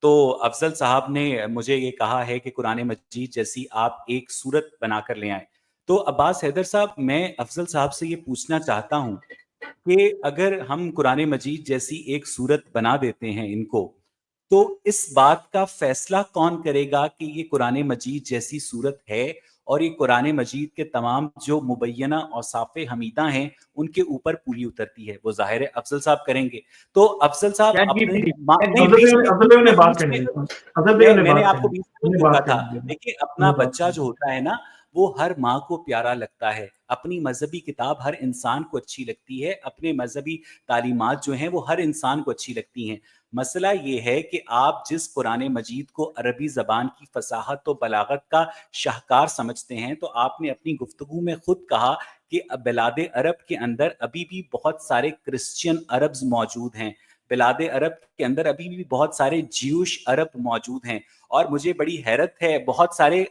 तो अफजल साहब ने मुझे ये कहा है कि कुरान मजीद जैसी आप एक सूरत बनाकर ले आए। तो अब्बास हैदर साहब, मैं अफजल साहब से ये पूछना चाहता हूँ कि अगर हम कुरान मजीद जैसी एक सूरत बना देते हैं इनको, तो इस बात का फैसला कौन करेगा कि ये कुरान मजीद जैसी सूरत है और ये कुरान मजीद के तमाम जो मुबैना औसाफ़े हमीदा हैं उनके ऊपर पूरी उतरती है? वो ज़ाहिर है अफजल साहब करेंगे। तो अफजल साहब मैंने आपको बीच में टोका था। देखिए, अपना बच्चा जो होता है ना, वो हर माँ को प्यारा लगता है। अपनी मजहबी किताब हर इंसान को अच्छी लगती है, अपने मजहबी तालीमात जो हैं वो हर इंसान को अच्छी लगती हैं। मसला ये है कि आप जिस कुरान मजीद को अरबी ज़बान की फसाहत तो बलागत का शाहकार समझते हैं, तो आपने अपनी गुफ्तगू में खुद कहा कि बिलाद अरब के अंदर अभी भी बहुत सारे क्रिश्चियन अरब्स मौजूद हैं, बिलाद अरब के अंदर अभी भी बहुत सारे ज्यूश अरब मौजूद हैं, और मुझे बड़ी हैरत है बहुत सारे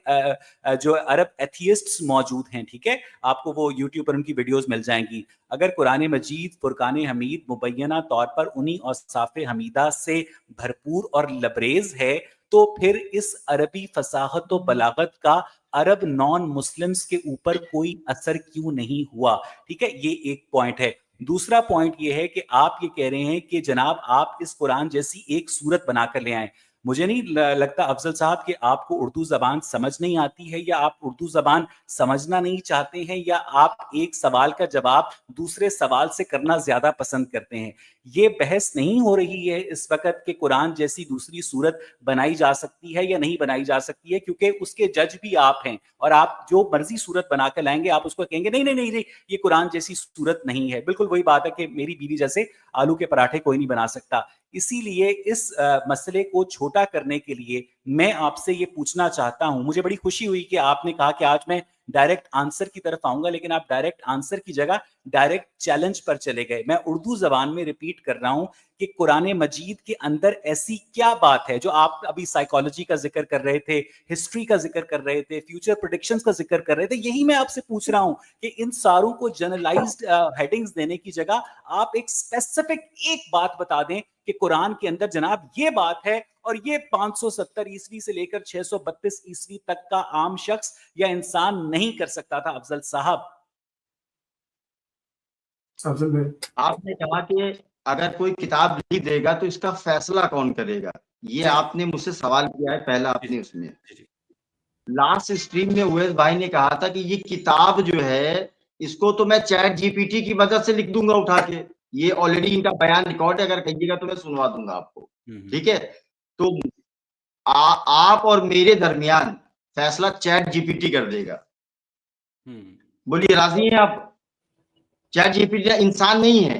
जो अरब एथियस्ट्स मौजूद हैं, ठीक है, आपको वो यूट्यूब पर उनकी वीडियोस मिल जाएंगी। अगर कुरान मजीद फुरकान हमीद मुबैना तौर पर उन्हीं औसाफ़े हमीदा से भरपूर और लबरेज है, तो फिर इस अरबी फसाहत व बलागत का अरब नॉन मुस्लिम्स के ऊपर कोई असर क्यों नहीं हुआ? ठीक है, ये एक पॉइंट है। दूसरा पॉइंट ये है कि आप ये कह रहे हैं कि जनाब आप इस कुरान जैसी एक सूरत बनाकर ले आए। मुझे नहीं लगता अफजल साहब कि आपको उर्दू ज़बान समझ नहीं आती है, या आप उर्दू ज़बान समझना नहीं चाहते हैं, या आप एक सवाल का जवाब दूसरे सवाल से करना ज़्यादा पसंद करते हैं। ये बहस नहीं हो रही है इस वक़्त कि कुरान जैसी दूसरी सूरत बनाई जा सकती है या नहीं बनाई जा सकती है, क्योंकि उसके जज भी आप हैं और आप जो मर्ज़ी सूरत बना कर लाएँगे, आप उसको कहेंगे नहीं, नहीं, नहीं, नहीं, ये कुरान जैसी सूरत नहीं है। बिल्कुल वही बात है कि मेरी बीवी जैसे आलू के पराठे कोई नहीं बना सकता। इसीलिए इस मसले को छोटा करने के लिए मैं आपसे ये पूछना चाहता हूं। मुझे बड़ी खुशी हुई कि आपने कहा कि आज मैं डायरेक्ट आंसर की तरफ आऊंगा, लेकिन आप डायरेक्ट आंसर की जगह डायरेक्ट चैलेंज पर चले गए। मैं उर्दू जबान में रिपीट कर रहा हूं कि कुरान मजीद के अंदर ऐसी क्या बात है, जो आप अभी साइकोलॉजी का जिक्र कर रहे थे, हिस्ट्री का जिक्र कर रहे थे, फ्यूचर प्रेडिक्शंस का जिक्र कर रहे थे, यही मैं आपसे पूछ रहा हूं कि इन सारों को जनरलाइज्ड हेडिंग्स देने की जगह आप एक स्पेसिफिक एक बात बता दें कि कुरान के अंदर जनाब ये बात है, और ये 570 ईस्वी से लेकर 632 ईस्वी तक का आम शख्स या इंसान नहीं कर सकता था। अफजल साहब, आपने कहा कि अगर कोई किताब लिख देगा तो इसका फैसला कौन करेगा, ये आपने मुझसे सवाल किया है पहला आपने उसमें। लास्ट स्ट्रीम में उवैस भाई ने कहा था कि ये किताब जो है इसको तो मैं चैट जीपीटी की मदद से लिख दूंगा उठा के, ये ऑलरेडी इनका बयान रिकॉर्ड है, अगर कहिएगा तो मैं सुनवा दूंगा आपको, ठीक है। तो आप और मेरे दरमियान फैसला चैट जीपीटी कर देगा। बोलिए राजी हैं आप? चैट जीपीटी इंसान नहीं है,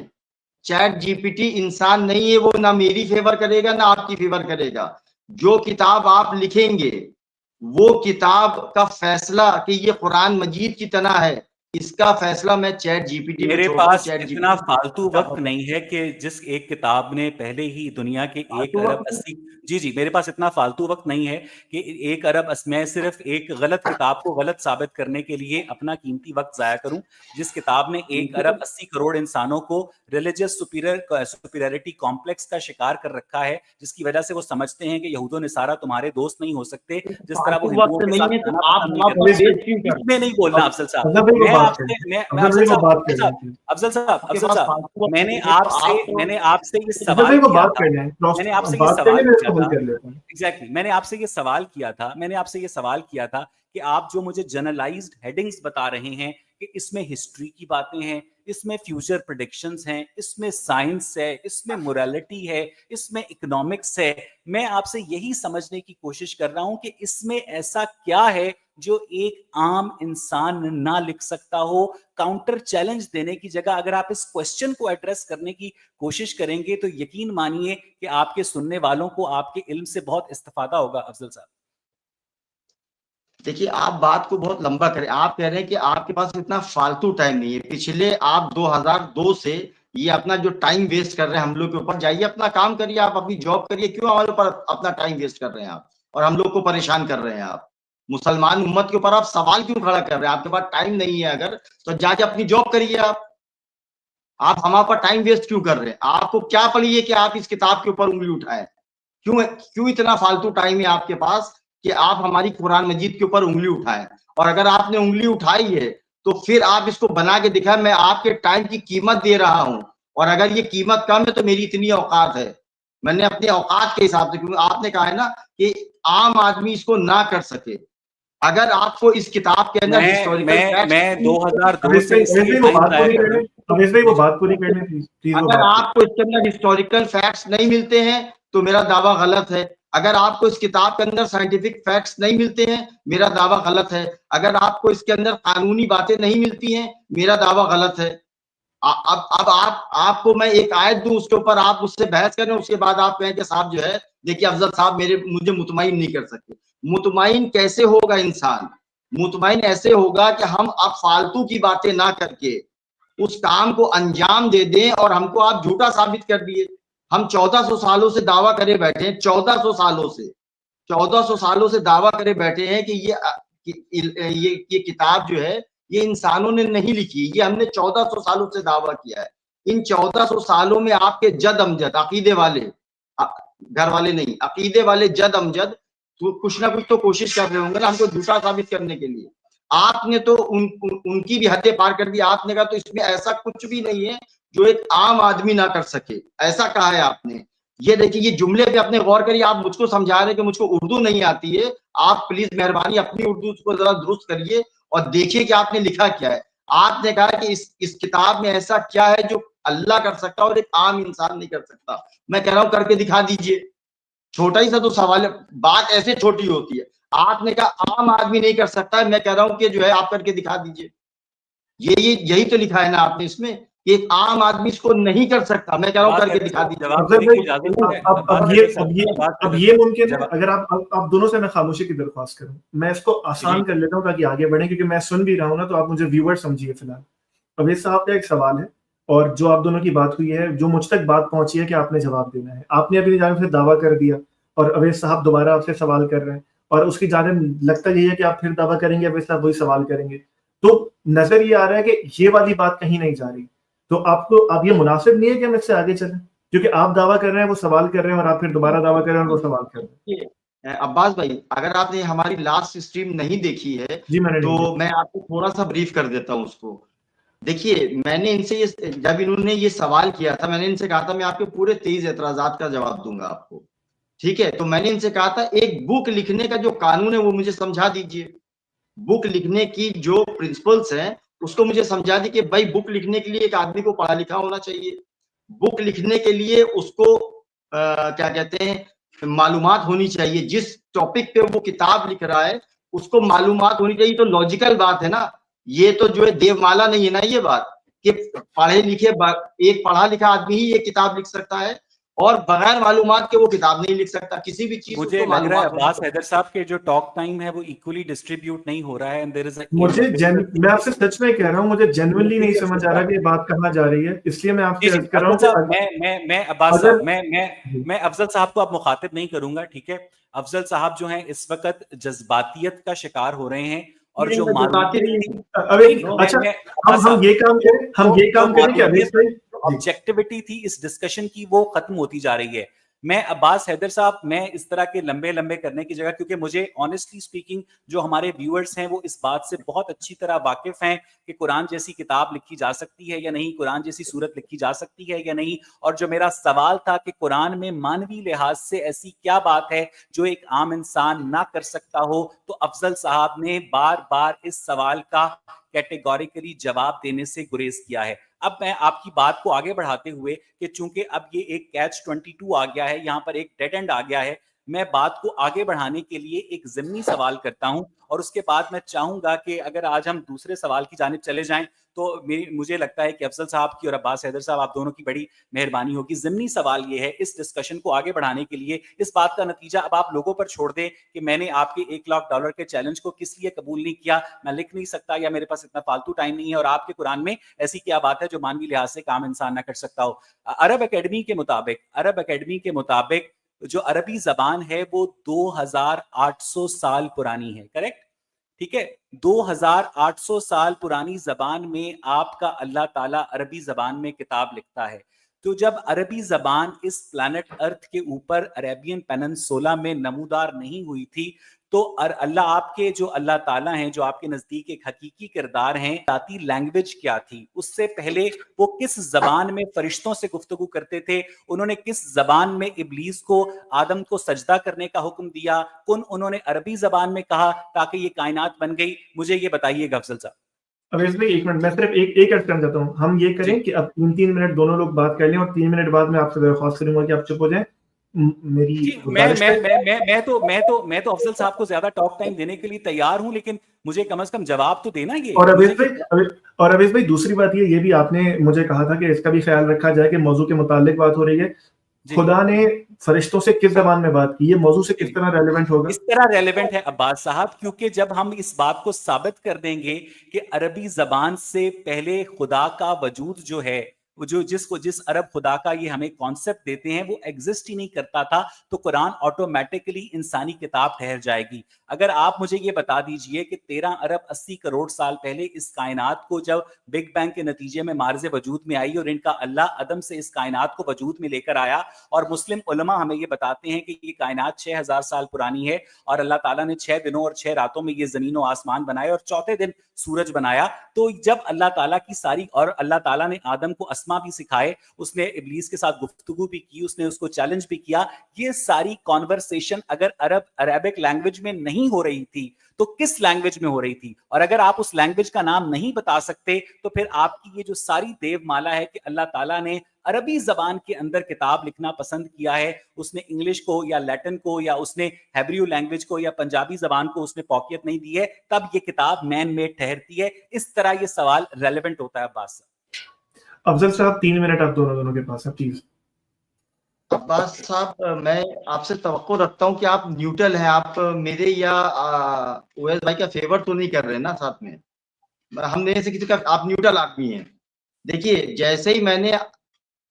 चैट जीपीटी इंसान नहीं है, वो ना मेरी फेवर करेगा ना आपकी फेवर करेगा। जो किताब आप लिखेंगे वो किताब का फैसला कि ये कुरान मजीद की तरह है, इसका फैसला मैं चैट जीपीटी मेरे पास इतना फालतू वक्त नहीं है कि जिस एक किताब ने पहले ही दुनिया के 1 अरब 80 जी मेरे पास इतना फालतू वक्त नहीं है कि 1 अरब मैं सिर्फ एक गलत किताब को गलत साबित करने के लिए अपना कीमती वक्त जाया करूं, जिस किताब ने 1 अरब 80 करोड़ इंसानों को रिलीजियस सुपीरियरिटी कॉम्प्लेक्स का शिकार कर रखा है, जिसकी वजह से वो समझते हैं कि यहूद निसारा तुम्हारे दोस्त नहीं हो सकते, जिस तरह वो हिंदुओं के साथ नहीं बोलना। अफजल साहब, अफजल साहब, मैंने आपसे ये सवाल किया था कि आप जो मुझे जनरलाइज्ड हेडिंग्स बता रहे हैं कि इसमें हिस्ट्री की बातें हैं, इसमें फ्यूचर प्रेडिक्शंस हैं, इसमें साइंस है, इसमें मोरालिटी है, इसमें इकोनॉमिक्स है। मैं आपसे यही समझने की कोशिश कर रहा हूं कि इसमें ऐसा क्या है जो एक आम इंसान ना लिख सकता हो। काउंटर चैलेंज देने की जगह अगर आप इस क्वेश्चन को एड्रेस करने की कोशिश करेंगे तो यकीन मानिए कि आपके सुनने वालों को आपके इल्म से बहुत इस्तिफादा होगा। अफजल साहब, देखिए, आप बात को बहुत लंबा करें। आप कह रहे हैं कि आपके पास इतना फालतू टाइम नहीं है। पिछले आप 2002 से ये अपना जो टाइम वेस्ट कर रहे हैं हम लोग के ऊपर, जाइए अपना काम करिए, आप अपनी जॉब करिए, क्यों हमारे ऊपर अपना टाइम वेस्ट कर रहे हैं आप और हम लोग को परेशान कर रहे हैं आप? मुसलमान उम्मत के ऊपर आप सवाल क्यों खड़ा कर रहे हैं? आपके पास टाइम नहीं है अगर, तो जाके अपनी जॉब करिए आप हमारे पर टाइम वेस्ट क्यों कर रहे हैं? आपको क्या पड़ी है कि आप इस किताब के ऊपर उंगली उठाएं? क्यों इतना फालतू टाइम है आपके पास कि आप हमारी कुरान मजीद के ऊपर उंगली उठाएं? और अगर आपने उंगली उठाई है तो फिर आप इसको बना के दिखाएं, मैं आपके टाइम की कीमत दे रहा हूं, और अगर ये कीमत कम है तो मेरी इतनी औकात है। मैंने अपने औकात के हिसाब से, क्योंकि आपने कहा है ना कि आम आदमी इसको ना कर सके। अगर आपको इस किताब के अंदर हिस्टोरिकल मैं 2002 अवेश से भाई, इसलिए वो टाइम बात जाया पूरी कर कर रहा लें। हूं। अवेश भाई, वो बात पूरी कर लें प्लीज, वो अगर बात। आपको इसके अंदर हिस्टोरिकल फैक्ट्स नहीं मिलते हैं तो मेरा दावा गलत है। अगर आपको इस किताब के अंदर साइंटिफिक फैक्ट्स नहीं मिलते हैं, मेरा दावा गलत है। अगर आपको इसके अंदर कानूनी बातें नहीं मिलती हैं, मेरा दावा गलत है। अब आपको मैं एक आयत दूं, उसके ऊपर आप मुझसे बहस करें, उसके बाद आप कहें कि साहब जो है, देखिए अफजल साहब मुझे मुतमईन नहीं कर सकते। मुतमईन कैसे होगा इंसान? मुतमईन ऐसे होगा कि हम अब फालतू की बातें ना करके उस काम को अंजाम दे दें, और हमको आप झूठा साबित कर दिए। हम 1400 सालों से दावा करे बैठे हैं, 1400 सालों से, 1400 सालों से दावा करे बैठे हैं कि ये किताब जो है ये इंसानों ने नहीं लिखी, ये हमने 1400 सालों से दावा किया है। इन 1400 सालों में आपके जद अमजद अकीदे वाले, घर वाले नहीं, अकीदे वाले जद अमजद तो कुछ ना कुछ तो कोशिश कर रहे होंगे ना हमको झूठा साबित करने के लिए। आपने तो उनकी भी हदें पार कर दी। आपने कहा तो इसमें ऐसा कुछ भी नहीं है जो एक आम आदमी ना कर सके, ऐसा कहा है आपने। ये देखिए, ये जुमले पे अपने गौर करिए। आप मुझको समझा रहे हैं कि मुझको उर्दू नहीं आती है, आप प्लीज मेहरबानी अपनी उर्दू को जरा दुरुस्त करिए और देखिए कि आपने लिखा क्या है। आपने कहा कि इस किताब में ऐसा क्या है जो अल्लाह कर सकता है और एक आम इंसान नहीं कर सकता। मैं कह रहा हूं करके दिखा दीजिए। छोटा ही सा तो सवाल है, बात ऐसे छोटी होती है। आपने कहा आम आदमी नहीं कर सकता है, मैं कह रहा हूं कि जो है आप करके दिखा दीजिए। यही तो लिखा है ना आपने इसमें, एक आम आदमी इसको नहीं कर सकता। मैं कह रहा हूं करके दिखा दीजिए। अफजल भाई, अब ये मुमकिन है अगर आप दोनों से मैं खामोशी की दरख्वास्त करूं, मैं इसको आसान कर लेता हूं ताकि आगे बढ़े, क्योंकि मैं सुन भी रहा हूं ना, तो आप मुझे व्यूअर समझिए फिलहाल। अवेश साहब का एक सवाल है और जो आप दोनों की बात हुई है, जो मुझ तक बात पहुंची है कि आपने जवाब देना है, आपने अपनी जानिब से दावा कर दिया और अवेश साहब दोबारा आपसे सवाल कर रहे हैं, और उसकी जानिब लगता यही है कि आप फिर दावा करेंगे, अवेश साहब वही सवाल करेंगे। तो नजर ये आ रहा है कि ये वाली बात कहीं नहीं जा रही। तो आपको अब ये मुनासिब नहीं है कि हम इससे आगे चलें, क्योंकि आप दावा कर रहे हैं, वो सवाल कर रहे हैं, और आप फिर दोबारा दावा कर रहे हैं और वो सवाल कर रहे हैं। अब्बास भाई, अगर आपने हमारी लास्ट स्ट्रीम नहीं देखी है जी, मैंने नहीं तो मैं आपको थोड़ा सा ब्रीफ कर देता हूँ उसको। देखिए, मैंने इनसे जब इन्होंने ये सवाल किया था, मैंने इनसे कहा था मैं आपके पूरे 23 एतराजात का जवाब दूंगा आपको, ठीक है? तो मैंने इनसे कहा था एक बुक लिखने का जो कानून है वो मुझे समझा दीजिए। बुक लिखने की जो प्रिंसिपल्स हैं उसको मुझे समझा दी कि भाई बुक लिखने के लिए एक आदमी को पढ़ा लिखा होना चाहिए। बुक लिखने के लिए उसको क्या कहते हैं, मालूमात होनी चाहिए। जिस टॉपिक पे वो किताब लिख रहा है उसको मालूमात होनी चाहिए। तो लॉजिकल बात है ना, ये तो जो है देवमाला नहीं है ना ये बात कि पढ़े लिखे एक पढ़ा लिखा आदमी ही ये किताब लिख सकता है, और बगैर मालूमात के वो किताब नहीं लिख सकता। किसी भी चीज मुझे लग रहा है अब्बास हैदर साहब के जो टॉक टाइम है वो इक्वली डिस्ट्रीब्यूट नहीं हो रहा है, एंड देयर इज मैं आपसे सच में कह रहा हूं, मुझे जेन्युइनली नहीं समझ आ रहा कि ये बात कहां जा रही है, इसलिए मैं आपसे अर्ज कर रहा हूं कि मैं अब्बास साहब मैं अफजल साहब को अब मुखातिब नहीं करूंगा, ठीक है? अफजल साहब जो हैं इस वक्त जज्बातियत का शिकार हो रहे हैं, और जो ऑब्जेक्टिविटी थी इस डिस्कशन की वो खत्म होती जा रही है। मैं अब्बास हैदर साहब, मैं इस तरह के लंबे लंबे करने की जगह, क्योंकि मुझे ऑनेस्टली स्पीकिंग जो हमारे व्यूअर्स हैं वो इस बात से बहुत अच्छी तरह वाकिफ हैं कि कुरान जैसी किताब लिखी जा सकती है या नहीं, कुरान जैसी सूरत लिखी जा सकती है या नहीं। और जो मेरा सवाल था कि कुरान में मानवी लिहाज से ऐसी क्या बात है जो एक आम इंसान ना कर सकता हो, तो अफजल साहब ने बार बार इस सवाल का कैटेगोरिकली जवाब देने से गुरेज किया है। अब मैं आपकी बात को आगे बढ़ाते हुए कि चूंकि अब ये एक कैच 22 आ गया है, यहाँ पर एक डेड एंड आ गया है, मैं बात को आगे बढ़ाने के लिए एक ज़िमनी सवाल करता हूं और उसके बाद मैं चाहूंगा कि अगर आज हम दूसरे सवाल की जानिब चले जाएं तो मुझे लगता है कि अफजल साहब की और अब्बास हैदर साहब आप दोनों की बड़ी मेहरबानी होगी। ज़िमनी सवाल ये है इस डिस्कशन को आगे बढ़ाने के लिए, इस बात का नतीजा अब आप लोगों पर छोड़ दें कि मैंने आपके $1 लाख के चैलेंज को किस लिए कबूल नहीं किया, मैं लिख नहीं सकता या मेरे पास इतना फालतू टाइम नहीं है, और आपके कुरान में ऐसी क्या बात है जो मानवी लिहाज से काम इंसान ना कर सकता हो। अरब अकेडमी के मुताबिक जो अरबी जबान है वो 2800 साल पुरानी है, करेक्ट? ठीक है, 2800 साल पुरानी जबान में आपका अल्लाह ताला अरबी जबान में किताब लिखता है। तो जब अरबी जबान इस प्लैनेट अर्थ के ऊपर अरेबियन पेनिनसुला में नमूदार नहीं हुई थी, तो अल्लाह आपके जो अल्लाह ताला हैं, जो आपके नजदीक एक हकीकी किरदार हैं, जाती लैंग्वेज क्या थी? उससे पहले वो किस जबान में फरिश्तों से गुफ्तगू करते थे? उन्होंने किस जबान में इब्लीस को, आदम को सजदा करने का हुक्म दिया? उन्होंने अरबी जबान में कहा ताकि ये कायनात बन गई? मुझे ये बताइएगा अफजल साहब। अवेश भाई एक मिनट, मैं सिर्फ एक अर्ज करना चाहता हूँ। हम ये करें कि अब 3 मिनट दोनों लोग बात कर लें और 3 मिनट बाद मैं आपसे दरख्वास्त करूंगा कि आप चुप हो जाएं। मेरी मैं तो अफजल साहब को ज्यादा टॉक टाइम देने के लिए तैयार हूं, लेकिन मुझे कम से कम जवाब तो देना। ये और अवेश भाई दूसरी बात ये भी आपने मुझे कहा था कि इसका भी ख्याल रखा जाए कि मौजू के मुतालिक बात हो रही है। खुदा ने फरिश्तों से किस जबान में बात की, ये मौजू से किस तरह रेलेवेंट होगा? इस तरह रेलेवेंट है अब्बास साहब, क्योंकि जब हम इस बात को साबित कर देंगे कि अरबी जबान से पहले खुदा का वजूद जो है, जो जिस अरब खुदा का ये हमें कॉन्सेप्ट देते हैं वो एग्जिस्ट ही नहीं करता था, तो कुरान ऑटोमेटिकली इंसानी किताब ठहर जाएगी। अगर आप मुझे ये बता दीजिए कि 13 अरब 80 करोड़ साल पहले इस कायनात को जब बिग बैंग के नतीजे में मार्ज़े वजूद में आई और इनका अल्लाह अदम से इस कायनात को वजूद में लेकर आया, और मुस्लिम उलमा हमें ये बताते हैं कि ये कायनात 6000 साल पुरानी है और अल्लाह ताला ने 6 दिनों और 6 रातों में ये जमीन और आसमान बनाए और चौथे दिन सूरज बनाया। तो जब अल्लाह ताला की सारी, और अल्लाह ताला ने आदम को अस्मा भी सिखाए, उसने इब्लीस के साथ गुफ्तगू भी की, उसने उसको चैलेंज भी किया, ये सारी कॉन्वर्सेशन अगर अरबिक लैंग्वेज में नहीं हो रही थी तो किस लैंग्वेज में हो रही थी? और अगर आप उस लैंग्वेज का नाम नहीं बता सकते तो फिर आपकी ये जो सारी देवमाला है कि अल्लाह ताला ने अरबी जबान के अंदर किताब लिखना पसंद किया है, उसने इंग्लिश को या लैटिन को या उसने हेब्रियो लैंग्वेज को या पंजाबी जबान को उसने पॉकेट नहीं दी है, तब ये किताब मैन मेड ठहरती है। इस तरह ये सवाल रेलेवेंट होता है अब्बास साहब। अफजल साहब 3 मिनट आप दोनों के पास है, प्लीज। अब्बास साहब, मैं आपसे तवक्को रखता हूं कि आप न्यूट्रल हैं, आप मेरे या ओएस भाई का फेवर तो नहीं कर रहे ना साथ में। हमने से किसी का, आप न्यूट्रल आदमी हैं। देखिए, जैसे ही मैंने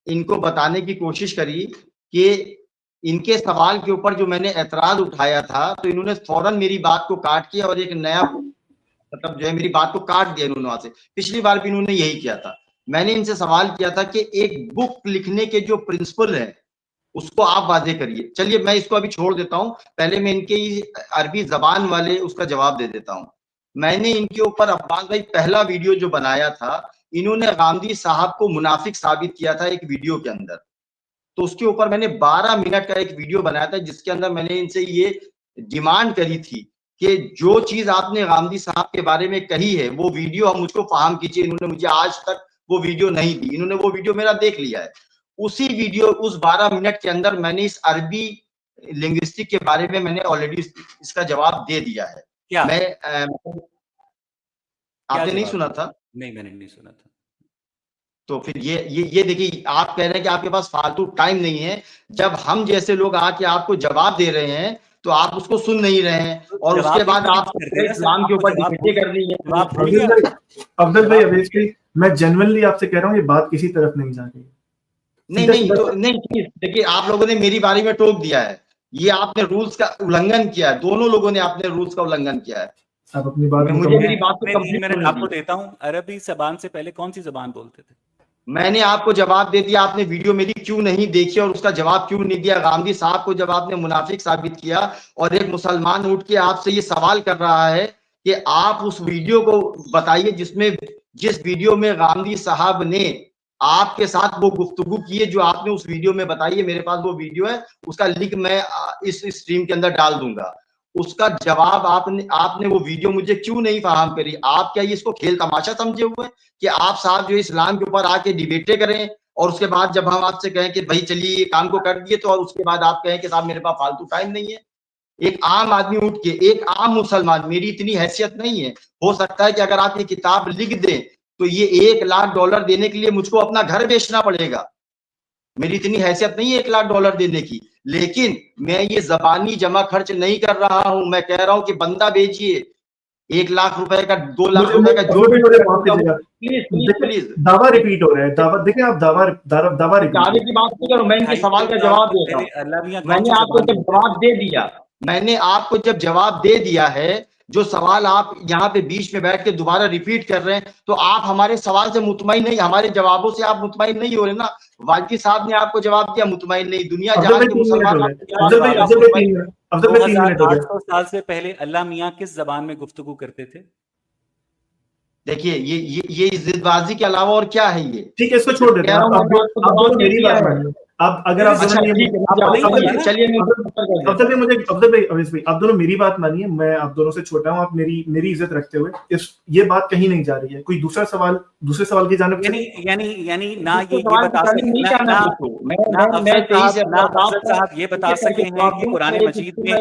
इनको बताने की कोशिश करी कि इनके सवाल के ऊपर जो मैंने एतराज उठाया था, तो इन्होंने फौरन मेरी बात को काट किया और एक नया, मतलब जो है मेरी बात को काट दिया इन्होंने वहां से। पिछली बार भी इन्होंने यही किया था। मैंने इनसे सवाल किया था कि एक बुक लिखने के जो प्रिंसिपल है उसको आप वादे करिए। चलिए मैं इसको अभी छोड़ देता हूं, पहले मैं इनके अरबी जबान वाले उसका जवाब दे देता हूं। मैंने इनके ऊपर, अब्बास भाई, पहला वीडियो जो बनाया था, इन्होंने गांधी साहब को मुनाफिक साबित किया था एक वीडियो के अंदर। तो उसके ऊपर मैंने 12 मिनट का एक वीडियो बनाया था जिसके अंदर मैंने इनसे ये डिमांड करी थी कि जो चीज आपने गांधी साहब के बारे में कही है वो वीडियो हम मुझको फाहम कीजिए। इन्होंने मुझे आज तक वो वीडियो नहीं दी। इन्होंने वो वीडियो मेरा देख लिया है। उसी वीडियो, उस 12 मिनट के अंदर मैंने इस अरबी लिंग्विस्टिक के बारे में मैंने ऑलरेडी इसका जवाब दे दिया है। क्या? मैं आपने नहीं सुना था? नहीं, मैंने नहीं सुना था। तो फिर ये देखिए, आप कह रहे हैं कि आपके पास फालतू टाइम नहीं है। जब हम जैसे लोग आके आपको जवाब दे रहे हैं तो आप उसको सुन नहीं रहे हैं, और उसके बाद आप इस्लाम के ऊपर डिबेटें कर रही है। अफजल भाई, अवेश, मैं जेन्युइनली आपसे कह रहा हूँ, ये बात किसी तरफ नहीं जा रही। नहीं, देखिए, आप लोगों ने मेरी बारी में टोक दिया है। ये आपने रूल्स का उल्लंघन किया है। दोनों लोगों ने आपने रूल्स का उल्लंघन किया है। आप अपनी बात, मुझे मेरी बात को कंप्लीट करने आपको देता हूं। अरबी जबान से पहले कौन सी जबान बोलते थे? मैंने आपको जवाब दे दिया। आपने वीडियो मेरी क्यों नहीं देखी और उसका जवाब क्यों नहीं दिया? गांधी साहब को जब आपने मुनाफिक साबित किया और एक मुसलमान उठ के आपसे ये सवाल कर रहा है कि आप उस वीडियो को बताइए जिस वीडियो में गांधी साहब ने आपके साथ वो गुफ्तगू की है जो आपने उस वीडियो में बताई है। मेरे पास वो वीडियो है, उसका लिंक मैं इस स्ट्रीम के अंदर डाल दूंगा। उसका जवाब आपने वो वीडियो मुझे क्यों नहीं फराहम करी? आप क्या ये इसको खेल तमाशा समझे हुए हैं कि आप साहब जो इस्लाम के ऊपर आके डिबेटें करें और उसके बाद जब हम आपसे कहें कि भाई चलिए ये काम को कर दिए, तो और उसके बाद आप कहें कि साहब मेरे पास फालतू टाइम नहीं है। एक आम आदमी उठ के, एक आम मुसलमान, मेरी इतनी हैसियत नहीं है, हो सकता है कि अगर आप ये किताब लिख दें तो ये $1,00,000 देने के लिए मुझको अपना घर बेचना पड़ेगा। मेरी इतनी हैसियत नहीं है $1,00,000 देने की, लेकिन मैं ये जबानी जमा खर्च नहीं कर रहा हूं। मैं कह रहा हूं कि बंदा बेचिए, $1,00,000 का, $2,00,000 का, जो भी प्लीज दावा रिपीट हो रहा है। दावा देखिए, आप दावा रिपीट, दावे की बात नहीं करो, मैं इनके सवाल का जवाब दे रहा हूं। मैंने आपको जब जवाब दे दिया, मैंने आपको जब जवाब दे दिया है, जो सवाल आप यहाँ पे बीच में बैठ के दोबारा रिपीट कर रहे हैं, तो आप हमारे सवाल से मुतमईन नहीं, हमारे जवाबों से आप मुतमईन नहीं हो रहे ना। वाल्की साहब ने आपको जवाब दिया, मुतमईन नहीं। दुनिया जहां के मुसलमान 2800 साल से पहले अल्लाह मियाँ किस जबान में गुफ्तगू करते थे? देखिए, ये जिदबाजी के अलावा और क्या है ये? ठीक है, इसको छोड़ देते हैं। अब मेरी बात मानिए। अब अगर आप चलिए, मुझे अफजल भाई, आप दोनों मेरी बात मानिए, मैं आप दोनों से छोटा हूं, आप मेरी इज्जत रखते हुए ये बात कहीं नहीं जा रही है। कोई दूसरे सवाल की जानिब यानी ना ये बता सके, ना अफजल साहब ये बता सके हैं कि कुरान मजीद में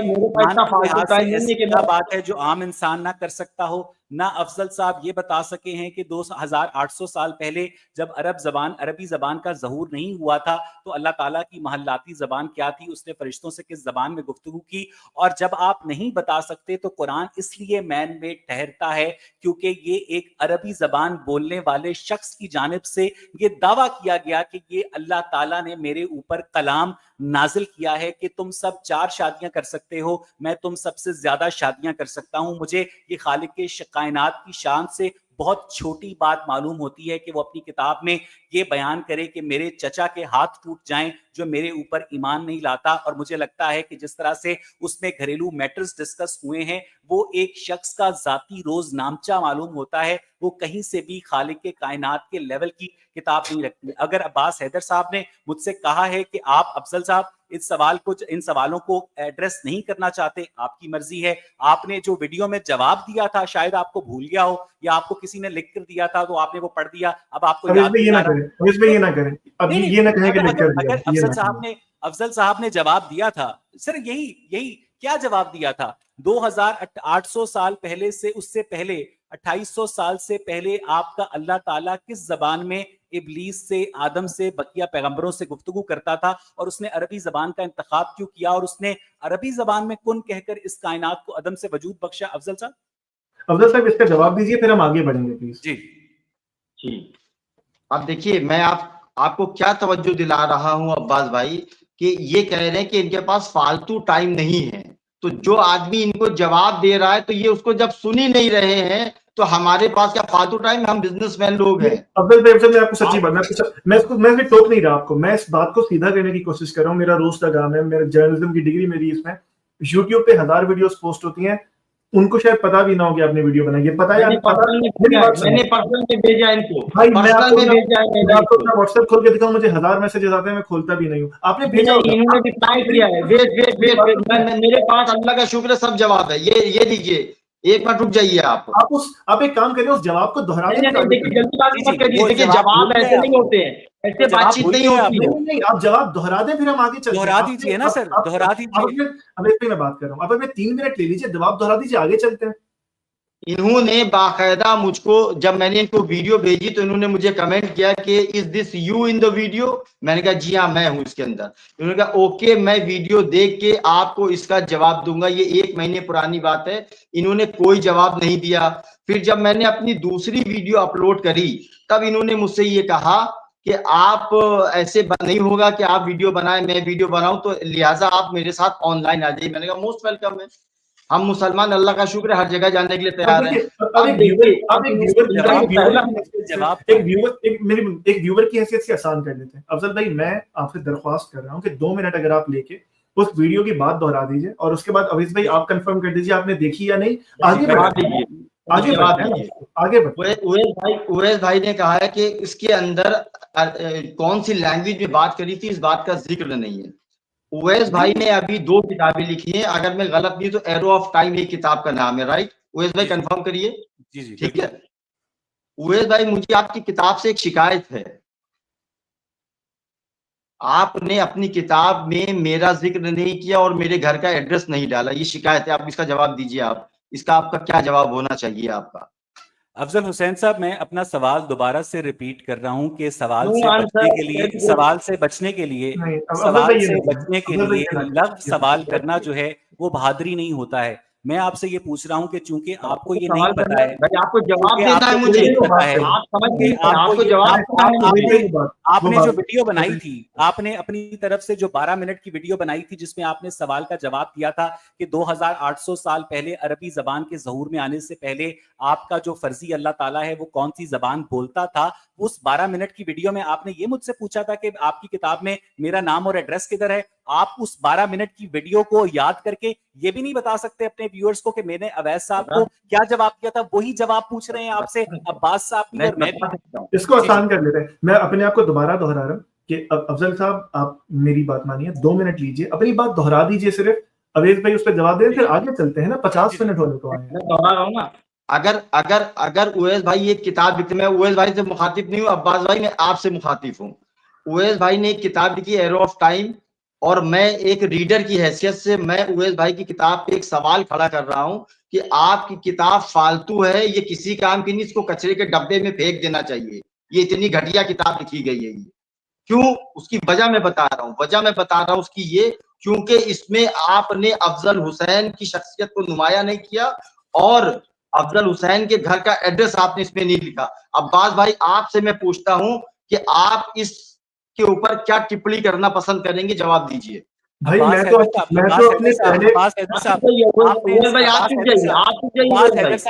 क्या बात है जो आम इंसान ना कर सकता हो, ना अफजल साहब ये बता सके हैं कि 2800 साल पहले जब अरबी जबान का ज़हूर नहीं हुआ था तो अल्लाह ताला की महल्लाती जबान क्या थी, उसने फरिश्तों से किस जबान में गुफ्तगू की। और जब आप नहीं बता सकते तो कुरान इसलिए मैन मेड ठहरता है क्योंकि ये एक अरबी जबान बोलने वाले शख्स की जानिब से ये दावा किया गया कि ये अल्लाह ताला ने मेरे ऊपर कलाम नाजिल किया है कि तुम सब 4 शादियां कर सकते हो, मैं तुम सबसे ज्यादा शादियां कर सकता हूं। मुझे ये खालिक के कायनात की शान से बहुत छोटी बात मालूम होती है कि वो अपनी किताब में ये बयान करे कि मेरे चचा के हाथ टूट जाएं जो मेरे ऊपर ईमान नहीं लाता। और मुझे लगता है कि जिस तरह से उसमें घरेलू मैटर्स डिस्कस हुए हैं, वो एक शख्स का जाती रोज नामचा मालूम होता है, वो कहीं से भी खालिक के कायनात के लेवल की किताब नहीं रखती। अगर अब्बास हैदर साहब ने मुझसे कहा है कि आप अफजल साहब इन सवालों को एड्रेस नहीं करना चाहते, आपकी मर्जी है। आपने जो वीडियो में जवाब दिया था शायद आपको भूल गया हो या आपको किसी ने लिख कर दिया था तो आपने वो पढ़ दिया, अब आपको याद नहीं आ रहा। ये ना करें, अब ये ना कहें कि लिख कर दिया। अगर अफजल साहब ने जवाब दिया था, सर यही क्या जवाब दिया था? 2800 साल पहले से, उससे पहले 2800 साल से पहले आपका अल्लाह ताला किस जबान में इब्लीस से, आदम से, बकिया पैगंबरों से गुफ्तगू करता था और उसने अरबी जबान का इंतखाब क्यों किया और उसने अरबी जबान में कुन कहकर इस कायनात को अदम से वजूद बख्शा? अफजल साहब इसका जवाब दीजिए, फिर हम आगे बढ़ेंगे प्लीज। जी अब देखिए, मैं आपको क्या तवज्जो दिला रहा हूं अब्बास भाई, कि ये कह रहे हैं कि इनके पास फालतू टाइम नहीं है। तो जो आदमी इनको जवाब दे रहा है तो ये उसको जब सुन ही नहीं रहे हैं तो हमारे पास क्या फालतू टाइम? हम बिजनेसमैन लोग हैं। अब्दुल भाई, मैं आपको सच्ची बात, मैं टोक नहीं रहा आपको, मैं इस बात को सीधा करने की कोशिश कर रहा हूँ। मेरा रोज का काम है, मेरा जर्नलिज्म की डिग्री मेरी इसमें। यूट्यूब पे 1000 वीडियोस पोस्ट होती हैं, उनको शायद पता भी ना हो कि आपने वीडियो बनाई है। पता है, मैंने पर्सनल में भेजा इनको भाई, मैं आपको व्हाट्सएप खोल के दिखाऊं, मुझे 1000 मैसेजेस आते हैं, मैं खोलता भी नहीं हूं। आपने भेजा, इन्होंने रिप्लाई किया है। वेट, मेरे पास अल्लाह का शुक्र है सब जवाब है। ये लीजिए, एक मिनट रुक जाइए। आप एक काम करिए, उस जवाब को दोहरा दीजिए। देखिए, जवाब ऐसे नहीं होते हैं, ऐसे बातचीत नहीं होती है। नहीं, आप जवाब दोहरा दें, फिर हम आगे चलते हैं। दोहरा दीजिए ना सर, दोहरा दीजिए। अब एक पे मैं बात कर रहा हूँ, अब मैं 3 मिनट ले लीजिए, जवाब दोहरा दीजिए, आगे चलते हैं। इन्होंने बाकायदा मुझको, जब मैंने इनको वीडियो भेजी तो इन्होंने मुझे कमेंट किया कि is this you in the video? मैंने कहा जी हाँ, मैं हूं इसके अंदर। इन्होंने कहा ओके, मैं वीडियो देख के आपको इसका जवाब दूंगा। ये 1 महीने पुरानी बात है, इन्होंने कोई जवाब नहीं दिया। फिर जब मैंने अपनी दूसरी वीडियो अपलोड करी तब इन्होंने मुझसे ये कहा कि आप ऐसे नहीं होगा कि आप वीडियो बनाएं, मैं वीडियो बनाऊं, तो लिहाजा आप मेरे साथ ऑनलाइन आ जाइए। मैंने कहा मोस्ट वेलकम है, हम मुसलमान अल्लाह का शुक्र है हर जगह जाने के लिए तैयार हैं। एक व्यूअर की हैसियत से आसान कर लेते हैं। अफजल भाई, मैं आपसे दरख्वास्त कर रहा हूं कि 2 मिनट अगर आप लेके उस वीडियो की बात दोहरा दीजिए और उसके बाद अवीस भाई आप कंफर्म कर दीजिए आपने देखी या नहीं। उवैस भाई ने कहा है कि इसके अंदर कौन सी लैंग्वेज में बात करी थी, इस बात का जिक्र नहीं है। उवैस भाई ने अभी 2 किताबें लिखी हैं, अगर मैं गलत नहीं तो एरो ऑफ टाइम एक किताब का नाम है, राइट? उवैस भाई कंफर्म करिए। जी ठीक है उवैस भाई, मुझे आपकी किताब से एक शिकायत है। आपने अपनी किताब में मेरा जिक्र नहीं किया और मेरे घर का एड्रेस नहीं डाला, ये शिकायत है। आप इसका जवाब दीजिए। आप इसका आपका क्या जवाब होना चाहिए आपका? अफजल हुसैन साहब, मैं अपना सवाल दोबारा से रिपीट कर रहा हूं कि सवाल नो से आंसर। बचने के लिए नहीं, अब अफजल सवाल भाई ये से ना करें, बचने के अफजल भाई लिए ये ना लफ्ज सवाल करें। करना जो है वो बहादुरी नहीं होता है। मैं आपसे ये पूछ रहा हूं कि चूंकि आपको ये नहीं सवाल पता करना है, भाई, आपको जवाब क्योंकि देना है आपको ये मुझे। नहीं पता है, आप समझ क्योंकि नहीं रहे, आपको आपको ये जवाब देना है मुझे। आपने जो वीडियो बनाई बताइए। थी, आपने अपनी तरफ से जो 12 मिनट की वीडियो बनाई थी जिसमें आपने सवाल का जवाब दिया था कि 2800 साल पहले अरबी जबान के ज़हूर में आने से पहले आपका जो फर्जी अल्लाह ताला है वो कौन सी जबान बोलता था, उस 12 मिनट की वीडियो में आपने ये मुझसे पूछा था कि आपकी किताब में मेरा नाम और एड्रेस किधर है। आप उस 12 मिनट की वीडियो को याद करके ये भी नहीं बता सकते अपने व्यूअर्स को कि मैंने अवैस साहब को क्या जवाब दिया था। वही जवाब पूछ रहे हैं आपसे अब्बास साहब भी और मैं भी। इसको जी, आसान कर लेते हैं। मैं अपने आप को दोबारा दोहरा रहा हूँ कि अफजल साहब, आप मेरी बात मानिए, 2 मिनट लीजिए, अपनी बात दोहरा दीजिए सिर्फ, अवेश भाई उस पर जवाब दें, फिर आगे चलते हैं ना। 50 मिनट होने को आए हैं। मैं दोहरा रहा हूँ ना। अगर अगर अगर उवैस भाई एक किताब लिखते, मैं उवैस भाई से मुखातिब नहीं हूँ, अब्बास भाई मैं आपसे मुखातिब हूँ। उवैस भाई ने एक किताब लिखी एरो ऑफ टाइम, और मैं एक रीडर की हैसियत से मैं उवैस भाई की किताब पे एक सवाल खड़ा कर रहा हूँ कि आपकी किताब फालतू है, ये किसी काम की नहीं, इसको कचरे के डब्बे में फेंक देना चाहिए। ये इतनी घटिया किताब लिखी गई है। ये क्यों, उसकी वजह मैं बता रहा हूँ। वजह मैं बता रहा हूँ उसकी ये, क्योंकि इसमें आपने अफजल हुसैन की शख्सियत को नुमाया नहीं किया, और अफजल हुसैन के घर का एड्रेस आपने इसमें नहीं लिखा। अब्बास भाई, आपसे मैं पूछता हूँ कि आप इसके ऊपर क्या टिप्पणी करना पसंद करेंगे, जवाब दीजिए। भाई अब्बास मैं हैदर तो अपने पहले साहब, उवैस भाई आप चुप जाइए, आप चुप जाइए उवैस भाई। उवैस ये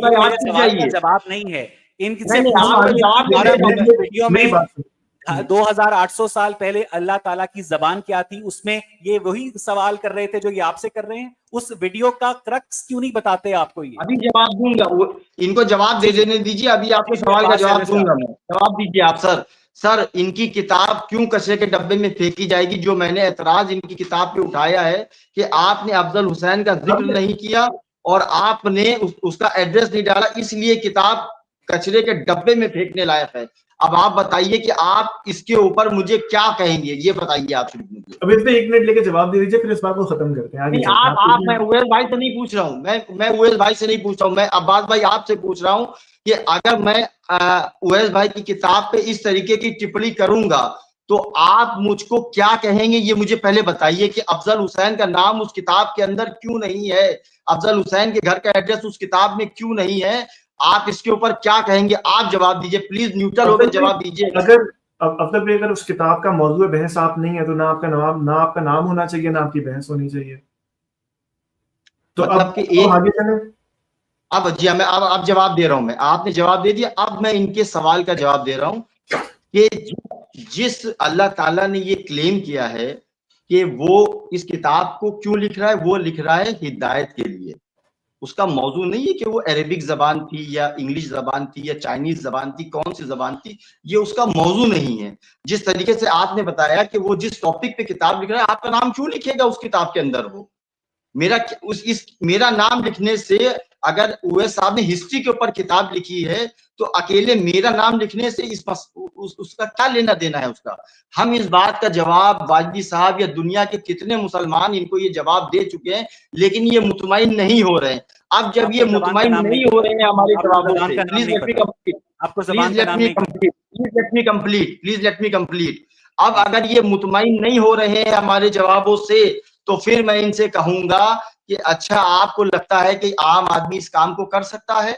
भाई मेरे आप चुप सवाल का जाइए। जवाब नहीं है। इनसे नहीं, पूछो आप कि जवाब इनकी 12 मिनट की वीडियो मेरी में बात सुनिए। 2800 साल पहले अल्लाह ताला की जबान क्या थी, उसमें ये वही सवाल कर रहे थे जो ये आपसे कर रहे हैं। उस वीडियो का क्रक्स क्यों नहीं बताते आपको? ये अभी जवाब दूंगा, इनको जवाब दे देने दीजिए, अभी आपके सवाल का जवाब दूंगा मैं। जवाब दीजिए आप सर। सर, इनकी किताब क्यों कचरे के डब्बे में फेंकी जाएगी? जो मैंने ऐतराज इनकी किताब पे उठाया है कि आपने अफजल हुसैन का जिक्र नहीं किया और आपने उसका एड्रेस नहीं डाला, इसलिए किताब कचरे के डब्बे में फेंकने लायक है। अब आप बताइए कि आप इसके ऊपर मुझे क्या कहेंगे, ये बताइए आप सिर्फ मुझे। अब इस पे 1 मिनट लेके जवाब दे दीजिए, फिर इस बात को खत्म करते हैं, आगे नहीं, चलते हैं। मैं उवैस भाई से नहीं पूछ रहा हूँ, मैं उवैस भाई से नहीं पूछ रहा हूँ, मैं अब्बास भाई आपसे पूछ रहा हूँ कि अगर मैं उवैस भाई की किताब पे इस तरीके की टिप्पणी करूंगा तो आप मुझको क्या कहेंगे, ये मुझे पहले बताइए कि अफजल हुसैन का नाम उस किताब के अंदर क्यों नहीं है, अफजल हुसैन के घर का एड्रेस उस किताब में क्यों नहीं है? आप इसके ऊपर क्या कहेंगे? आप जवाब दीजिए प्लीज, न्यूट्रल होकर जवाब दीजिए। अगर अफजल भाई, अगर उस किताब का मौजूद बहस आप नहीं है, तो ना आपका नाम होना चाहिए, ना आपकी बहस होनी चाहिए। तो मतलब कि अब एक, आगे चलें। अब जी मैं अब जवाब दे रहा हूं। मैं, आपने जवाब दे दिया, अब मैं इनके सवाल का जवाब दे रहा हूं कि जिस अल्लाह ताला ने ये क्लेम किया है कि वो इस किताब को क्यों लिख रहा है, वो लिख रहा है हिदायत के लिए। उसका मौजू नहीं है कि वो अरेबिक जबान थी या इंग्लिश जबान थी या चाइनीज जबान थी, कौन सी जबान थी, ये उसका मौजू नहीं है। जिस तरीके से आपने बताया कि वो जिस टॉपिक पे किताब लिख रहा है, आपका नाम क्यों लिखेगा उस किताब के अंदर? वो मेरा नाम लिखने से, अगर उवैस साहब ने हिस्ट्री के ऊपर किताब लिखी है तो अकेले मेरा नाम लिखने से उसका क्या लेना देना है उसका? हम इस बात का जवाब वाजदी साहब या दुनिया के कितने मुसलमान इनको ये जवाब दे चुके हैं, लेकिन ये मुतमईन नहीं हो रहे हैं। अब जब ये मुतमईन नहीं हो रहे हैं हमारे जवाबों से, please let me complete, please let me complete, please let me complete, please let me complete. अब अगर ये मुतमईन नहीं हो रहे हैं हमारे जवाबों से, तो फिर मैं इनसे कहूंगा कि अच्छा, आपको लगता है कि आम आदमी इस काम को कर सकता है?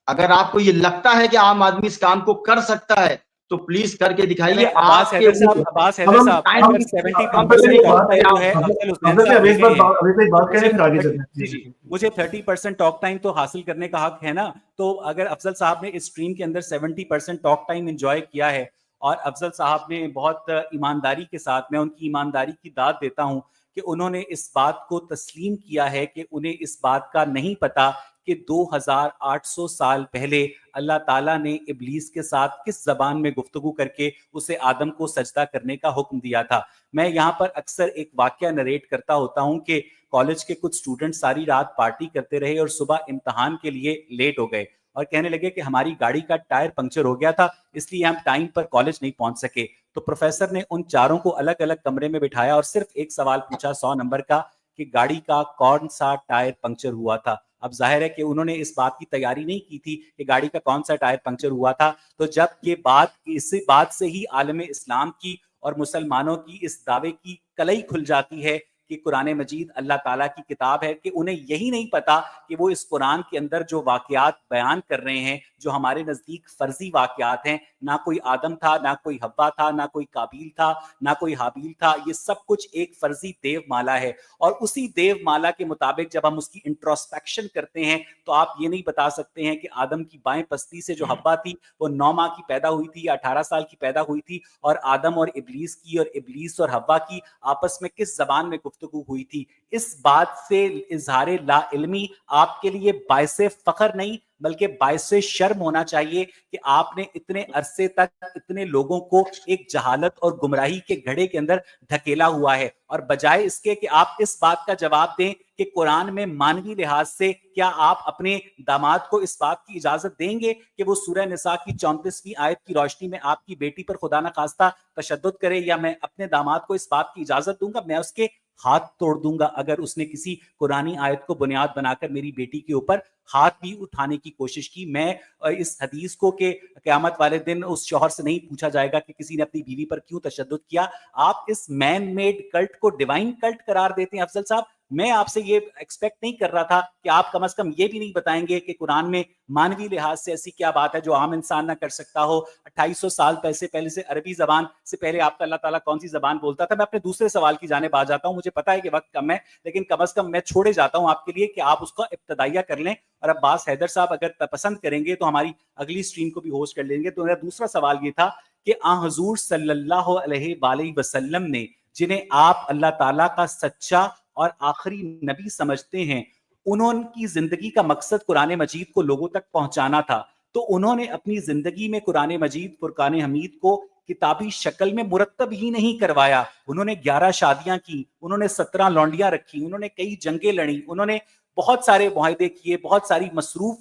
अगर आपको ये लगता है कि आम आदमी इस काम को कर सकता है तो प्लीज करके दिखाइए। अब्बास हैदर साहब, अगर 70% टॉक टाइम जो है अफजल हुसैन साहब ले गए हैं, मुझे 30% टॉक टाइम तो हासिल करने का हक है ना। तो अगर अफजल साहब ने इस स्ट्रीम के अंदर 70% टॉक टाइम एंजॉय किया है और अफजल साहब ने बहुत ईमानदारी के साथ, मैं उनकी ईमानदारी की दाद देता हूं कि कि उन्होंने इस बात को तस्लीम किया है कि उन्हें इस बात का नहीं पता कि 2800 साल पहले अल्लाह ताला ने इब्लीस के साथ किस जबान में गुफ्तगू करके उसे आदम को सजदा करने का हुक्म दिया था। मैं यहाँ पर अक्सर एक वाकया नरेट करता होता हूँ कि कॉलेज के कुछ स्टूडेंट सारी रात पार्टी करते रहे और सुबह इम्तहान के लिए लेट हो गए और कहने लगे कि हमारी गाड़ी का टायर पंक्चर हो गया था, इसलिए हम टाइम पर कॉलेज नहीं पहुंच सके। तो प्रोफेसर ने उन चारों को अलग अलग कमरे में बिठाया और सिर्फ एक सवाल पूछा 100 नंबर का कि गाड़ी का कौन सा टायर पंक्चर हुआ था। अब जाहिर है कि उन्होंने इस बात की तैयारी नहीं की थी कि गाड़ी का कौन सा टायर पंक्चर हुआ था। तो जब ये बात, इसी बात से ही आलम इस्लाम की और मुसलमानों की इस दावे की कलई खुल जाती है कि कुरान मजीद अल्लाह ताला की किताब है, कि उन्हें यही नहीं पता कि वो इस कुरान के अंदर जो वाकयात बयान कर रहे हैं, जो हमारे नज़दीक फर्जी वाकयात हैं, ना कोई आदम था, ना कोई हव्वा था, ना कोई काबिल था, ना कोई हाबिल था, ये सब कुछ एक फर्जी देवमाला है। और उसी देवमाला के मुताबिक जब हम उसकी इंट्रोस्पेक्शन करते हैं तो आप ये नहीं बता सकते हैं कि आदम की बाएं पस्ती से जो हव्वा थी वो 9 माह की पैदा हुई थी या 18 साल की पैदा हुई थी, और आदम और इब्लीस की और इब्लीस और हव्वा की आपस में किस जबान में गुफ्तगू हुई थी। इस बात से इजहार ला इल्मी आपके लिए बायसे फख्र नहीं बल्कि बायसे शर्म होना चाहिए कि आपने इतने अरसे तक इतने लोगों को एक जहालत और गुमराही के घड़े के अंदर ढकेला हुआ है, और बजाय इसके कि आप इस बात का जवाब दें कि कुरान में मानवी लिहाज से क्या आप अपने दामाद को इस बात की इजाजत देंगे कि वो सूरह निसा की 34वीं आयत की रोशनी में आपकी बेटी पर खुदा ना खास्ता तशद्दुद करे, या मैं अपने दामाद को इस बात की इजाजत दूंगा, मैं उसके हाथ तोड़ दूंगा अगर उसने किसी कुरानी आयत को बुनियाद बनाकर मेरी बेटी के ऊपर हाथ भी उठाने की कोशिश की। मैं इस हदीस को कि क़यामत वाले दिन उस शौहर से नहीं पूछा जाएगा कि किसी ने अपनी बीवी पर क्यों तशद्दुद किया, आप इस मैन मेड कल्ट को डिवाइन कल्ट करार देते हैं। अफजल साहब, मैं आपसे ये एक्सपेक्ट नहीं कर रहा था कि आप कम से कम ये भी नहीं बताएंगे कि कुरान में मानवी लिहाज से ऐसी क्या बात है जो आम इंसान ना कर सकता हो। 2800 साल पहले से अरबी जबान से पहले आपका अल्लाह ताला कौन सी जबान बोलता था। मैं अपने दूसरे सवाल की जानिब आ जाता हूं, मुझे पता है कि वक्त कम है, लेकिन कम से कम मैं छोड़े जाता हूं आपके लिए कि आप उसका इब्तदाइया कर लें, और अब्बास हैदर साहब अगर पसंद करेंगे तो हमारी अगली स्ट्रीम को भी होस्ट कर लेंगे। तो मेरा दूसरा सवाल ये था कि हुजूर सल्लल्लाहु अलैहि वसल्लम ने, जिन्हें आप अल्लाह ताला का सच्चा और आखिरी नबी समझते हैं, उन्होंने जिंदगी का मकसद कुरान मजीद को लोगों तक पहुंचाना था, तो उन्होंने अपनी जिंदगी में कुरान मजीद फुरकान हमीद को किताबी शक्ल में मुरत्तब ही नहीं करवाया। उन्होंने 11 शादियां की, उन्होंने 17 लौंडियां रखी, उन्होंने कई जंगें लड़ी, उन्होंने बहुत सारे मुआहदे किए, बहुत सारी मसरूफ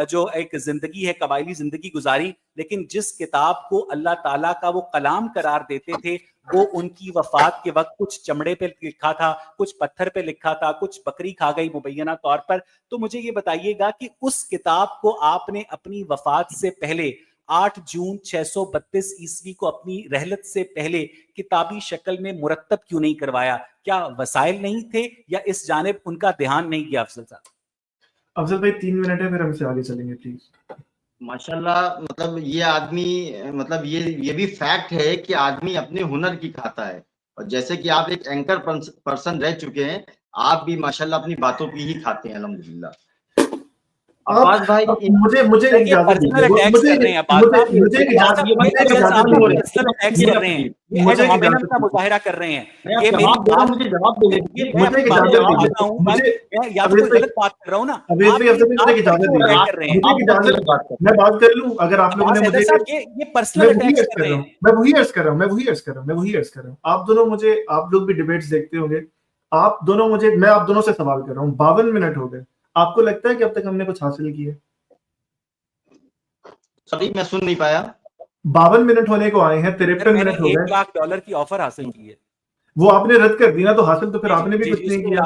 जो एक जिंदगी है, कबायली जिंदगी गुजारी, लेकिन जिस किताब को अल्लाह ताला का वो कलाम करार देते थे वो उनकी वफात के वक्त कुछ चमड़े पे लिखा था, कुछ पत्थर पे लिखा था, कुछ बकरी खा गई मुबैना तौर पर। तो मुझे ये बताइएगा कि उस किताब को आपने अपनी वफात से पहले 8 जून 632 ईस्वी को अपनी रहलत से पहले किताबी शक्ल में मुरत्तब क्यों नहीं करवाया? क्या वसाइल नहीं थे या इस जानिब उनका ध्यान नहीं गया? अफजल साहब। अफजल भाई 3 मिनट है, फिर हमसे आगे चलेंगे प्लीज। माशाल्लाह, मतलब ये आदमी, मतलब ये भी फैक्ट है कि आदमी अपने हुनर की खाता है, और जैसे कि आप एक एंकर पर्सन रह चुके हैं, आप भी माशाल्लाह अपनी बातों की ही खाते हैं अल्हम्दुलिल्लाह। अब्बास भाई, मुझे इजाजत दीजिए, मुझे इजाजत मुजाहिरा कर रहे हैं, ये मुझे जवाब दे दीजिए। मुझे इजाजत दीजिए, या तो गलत बात कर रहा हूं ना, मुझे इजाजत दीजिए, मैं बात कर लूं। अगर आप लोगों ने मुझे, ये पर्सनल अटैक्स कर रहे हैं, मैं वही अर्ज कर रहा हूं। आप दोनों मुझे, आप लोग भी डिबेट्स देखते होंगे, आप दोनों मुझे, मैं आप दोनों से सवाल कर रहा हूं। 52 मिनट हो गए, आपको लगता है कि अब तक हमने कुछ हासिल किया? सॉरी, मैं सुन नहीं पाया। 52 मिनट होने को आए हैं, 53 मिनट हो गए। $1 लाख की ऑफर हासिल की है, वो आपने रद्द कर दी ना, तो हासिल तो फिर आपने भी कुछ नहीं किया।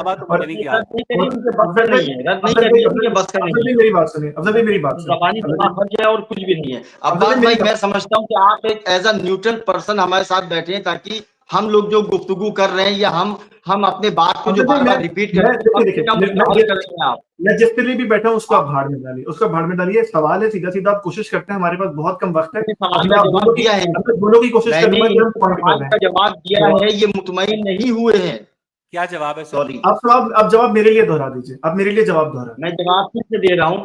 मेरी बात सुनिए, अफजल मेरी बात सुनिए, और कुछ भी नहीं है। अब्बास भाई, मैं समझता हूँ कि आप एक एज अ न्यूट्रल पर्सन हमारे साथ बैठे हैं, ताकि हम लोग जो गुफ्तगू कर रहे हैं या हम अपने बात को जो बार-बार रिपीट कर रहे हैं, मैं जिसके लिए भी बैठा हूँ उसको आप भाड़ में डालिए, उसका भाड़ में डालिए। सवाल है सीधा आप कोशिश करते हैं, हमारे पास बहुत कम वक्त है, दोनों की कोशिश का जवाब दिया है। ये मुतमईन नहीं हुए हैं क्या जवाब है सर? सॉरी, आप जवाब मेरे लिए दोहरा दीजिए, आप मेरे लिए जवाब दोहरा। मैं जवाब फिर से दे रहा हूँ,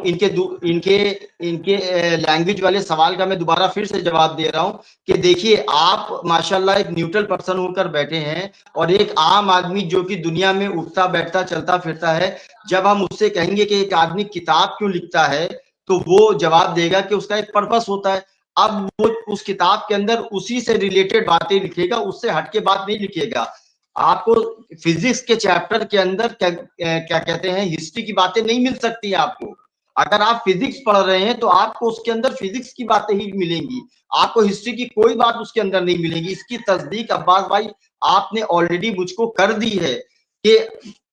इनके लैंग्वेज वाले सवाल का मैं दोबारा फिर से जवाब दे रहा हूँ कि देखिए, आप माशाल्लाह एक न्यूट्रल पर्सन होकर बैठे हैं और एक आम आदमी जो कि दुनिया में उठता बैठता चलता फिरता है, जब हम उससे कहेंगे कि एक आदमी किताब क्यों लिखता है, तो वो जवाब देगा कि उसका एक पर्पस होता है। अब वो उस किताब के अंदर उसी से रिलेटेड बातें लिखेगा, उससे हटके बात नहीं लिखेगा। आपको फिजिक्स के चैप्टर के अंदर क्या कहते हैं, हिस्ट्री की बातें नहीं मिल सकती आपको। अगर आप फिजिक्स पढ़ रहे हैं तो आपको उसके अंदर फिजिक्स की बातें ही मिलेंगी, आपको हिस्ट्री की कोई बात उसके अंदर नहीं मिलेगी। इसकी तस्दीक अब्बास भाई आपने ऑलरेडी मुझको कर दी है कि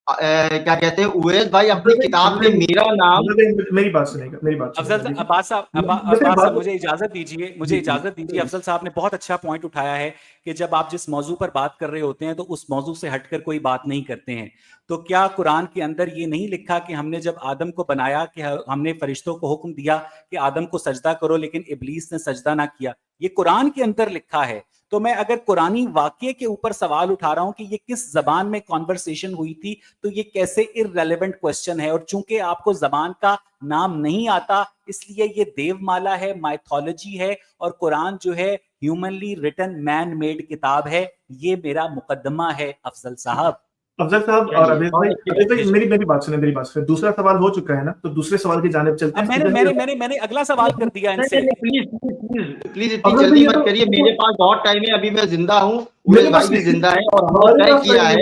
क्या कहते हैं, उवैस भाई अपनी किताब में मेरा नाम। मेरी बात सुनेगा, मेरी बात अफजल सुनेगा। अब्बास साहब मुझे इजाजत दीजिए। अफजल साहब ने बहुत अच्छा पॉइंट उठाया है कि जब आप जिस मौजू पर बात कर रहे होते हैं तो उस मौजू से हटकर कोई बात नहीं करते हैं। तो क्या कुरान के अंदर ये नहीं लिखा कि हमने जब आदम को बनाया कि हमने फरिश्तों को हुक्म दिया कि आदम को सजदा करो, लेकिन इब्लीस ने सजदा ना किया? ये कुरान के अंदर लिखा है। तो मैं अगर कुरानी वाक्य के ऊपर सवाल उठा रहा हूं कि ये किस जबान में कॉन्वर्सेशन हुई थी, तो ये कैसे इररेलेवेंट क्वेश्चन है। और चूंकि आपको जबान का नाम नहीं आता, इसलिए ये देवमाला है, माइथोलॉजी है, और कुरान जो है ह्यूमनली रिटन मैन मेड किताब है। ये मेरा मुकदमा है अफजल साहब। अफजल साहब और अवेश भाई, मेरी बात सुने। दूसरा सवाल हो चुका है ना, तो दूसरे सवाल की जानिब चलते हैं। मैंने अगला सवाल कर दिया इनसे। प्लीज इतनी जल्दी मत करिए, मेरे पास बहुत टाइम है, अभी मैं जिंदा हूँ, उवैस भाई भी जिंदा है और हमने तय किया है,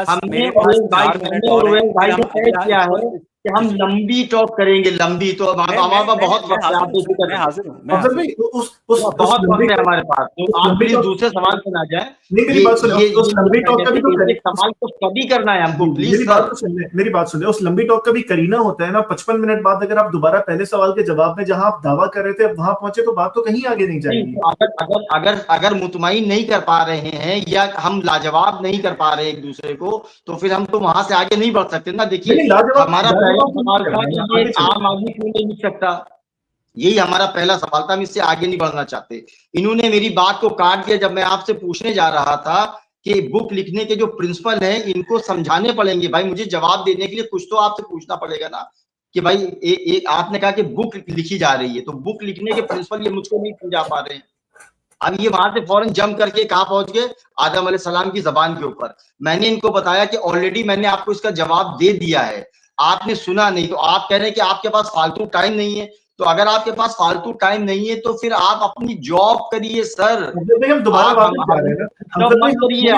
हमने उवैस भाई ने तय किया है कि हम लंबी टॉक करेंगे, लंबी। तो हमारे पास बहुत वक्त है, आप बेफिक्र रहें, बहुत वक्त है हमारे पास। तो आप प्लीज दूसरे सवाल पे ना जाए। मेरी बात सुनिए, उस लंबी टॉक का भी तो सवाल को कभी करना है हमको, प्लीज। मेरी बात सुनिए, उस लंबी टॉक का भी करीना होता है ना। 55 मिनट बाद अगर आप दोबारा पहले सवाल के जवाब में जहां आप दावा कर रहे थे वहां पहुंचे, तो बात तो कहीं आगे नहीं जाएगी। अगर मुतमईन नहीं कर पा रहे हैं या हम लाजवाब नहीं कर पा रहे एक दूसरे को, तो फिर हम तो वहां से आगे नहीं बढ़ सकते ना। देखिए, हमारा पहला सवाल था कि ये आम आदमी क्यों नहीं लिख सकता, यही हमारा पहला सवाल था। हम इससे आगे नहीं बढ़ना चाहते। इन्होंने मेरी बात को काट दिया जब मैं आपसे पूछने जा रहा था कि बुक लिखने के जो प्रिंसिपल हैं इनको समझाने पड़ेंगे। भाई मुझे जवाब देने के लिए कुछ तो आपसे पूछना पड़ेगा ना, कि भाई आपने कहा कि बुक लिखी जा रही है, तो बुक लिखने के प्रिंसिपल ये मुझको नहीं समझा पा रहे हैं। अब ये वहां से फौरन जंप करके कहाँ पहुंच गए, आदम अलैहिस्सलाम की जबान के ऊपर। मैंने इनको बताया कि ऑलरेडी मैंने आपको इसका जवाब दे दिया है, आपने सुना नहीं। तो आप कह रहे हैं कि आपके पास फालतू टाइम नहीं है। तो अगर आपके पास फालतू टाइम नहीं है तो फिर आप अपनी जॉब करिए सर। हम दोबारा वापस जा रहे हैं ना, मत करिए,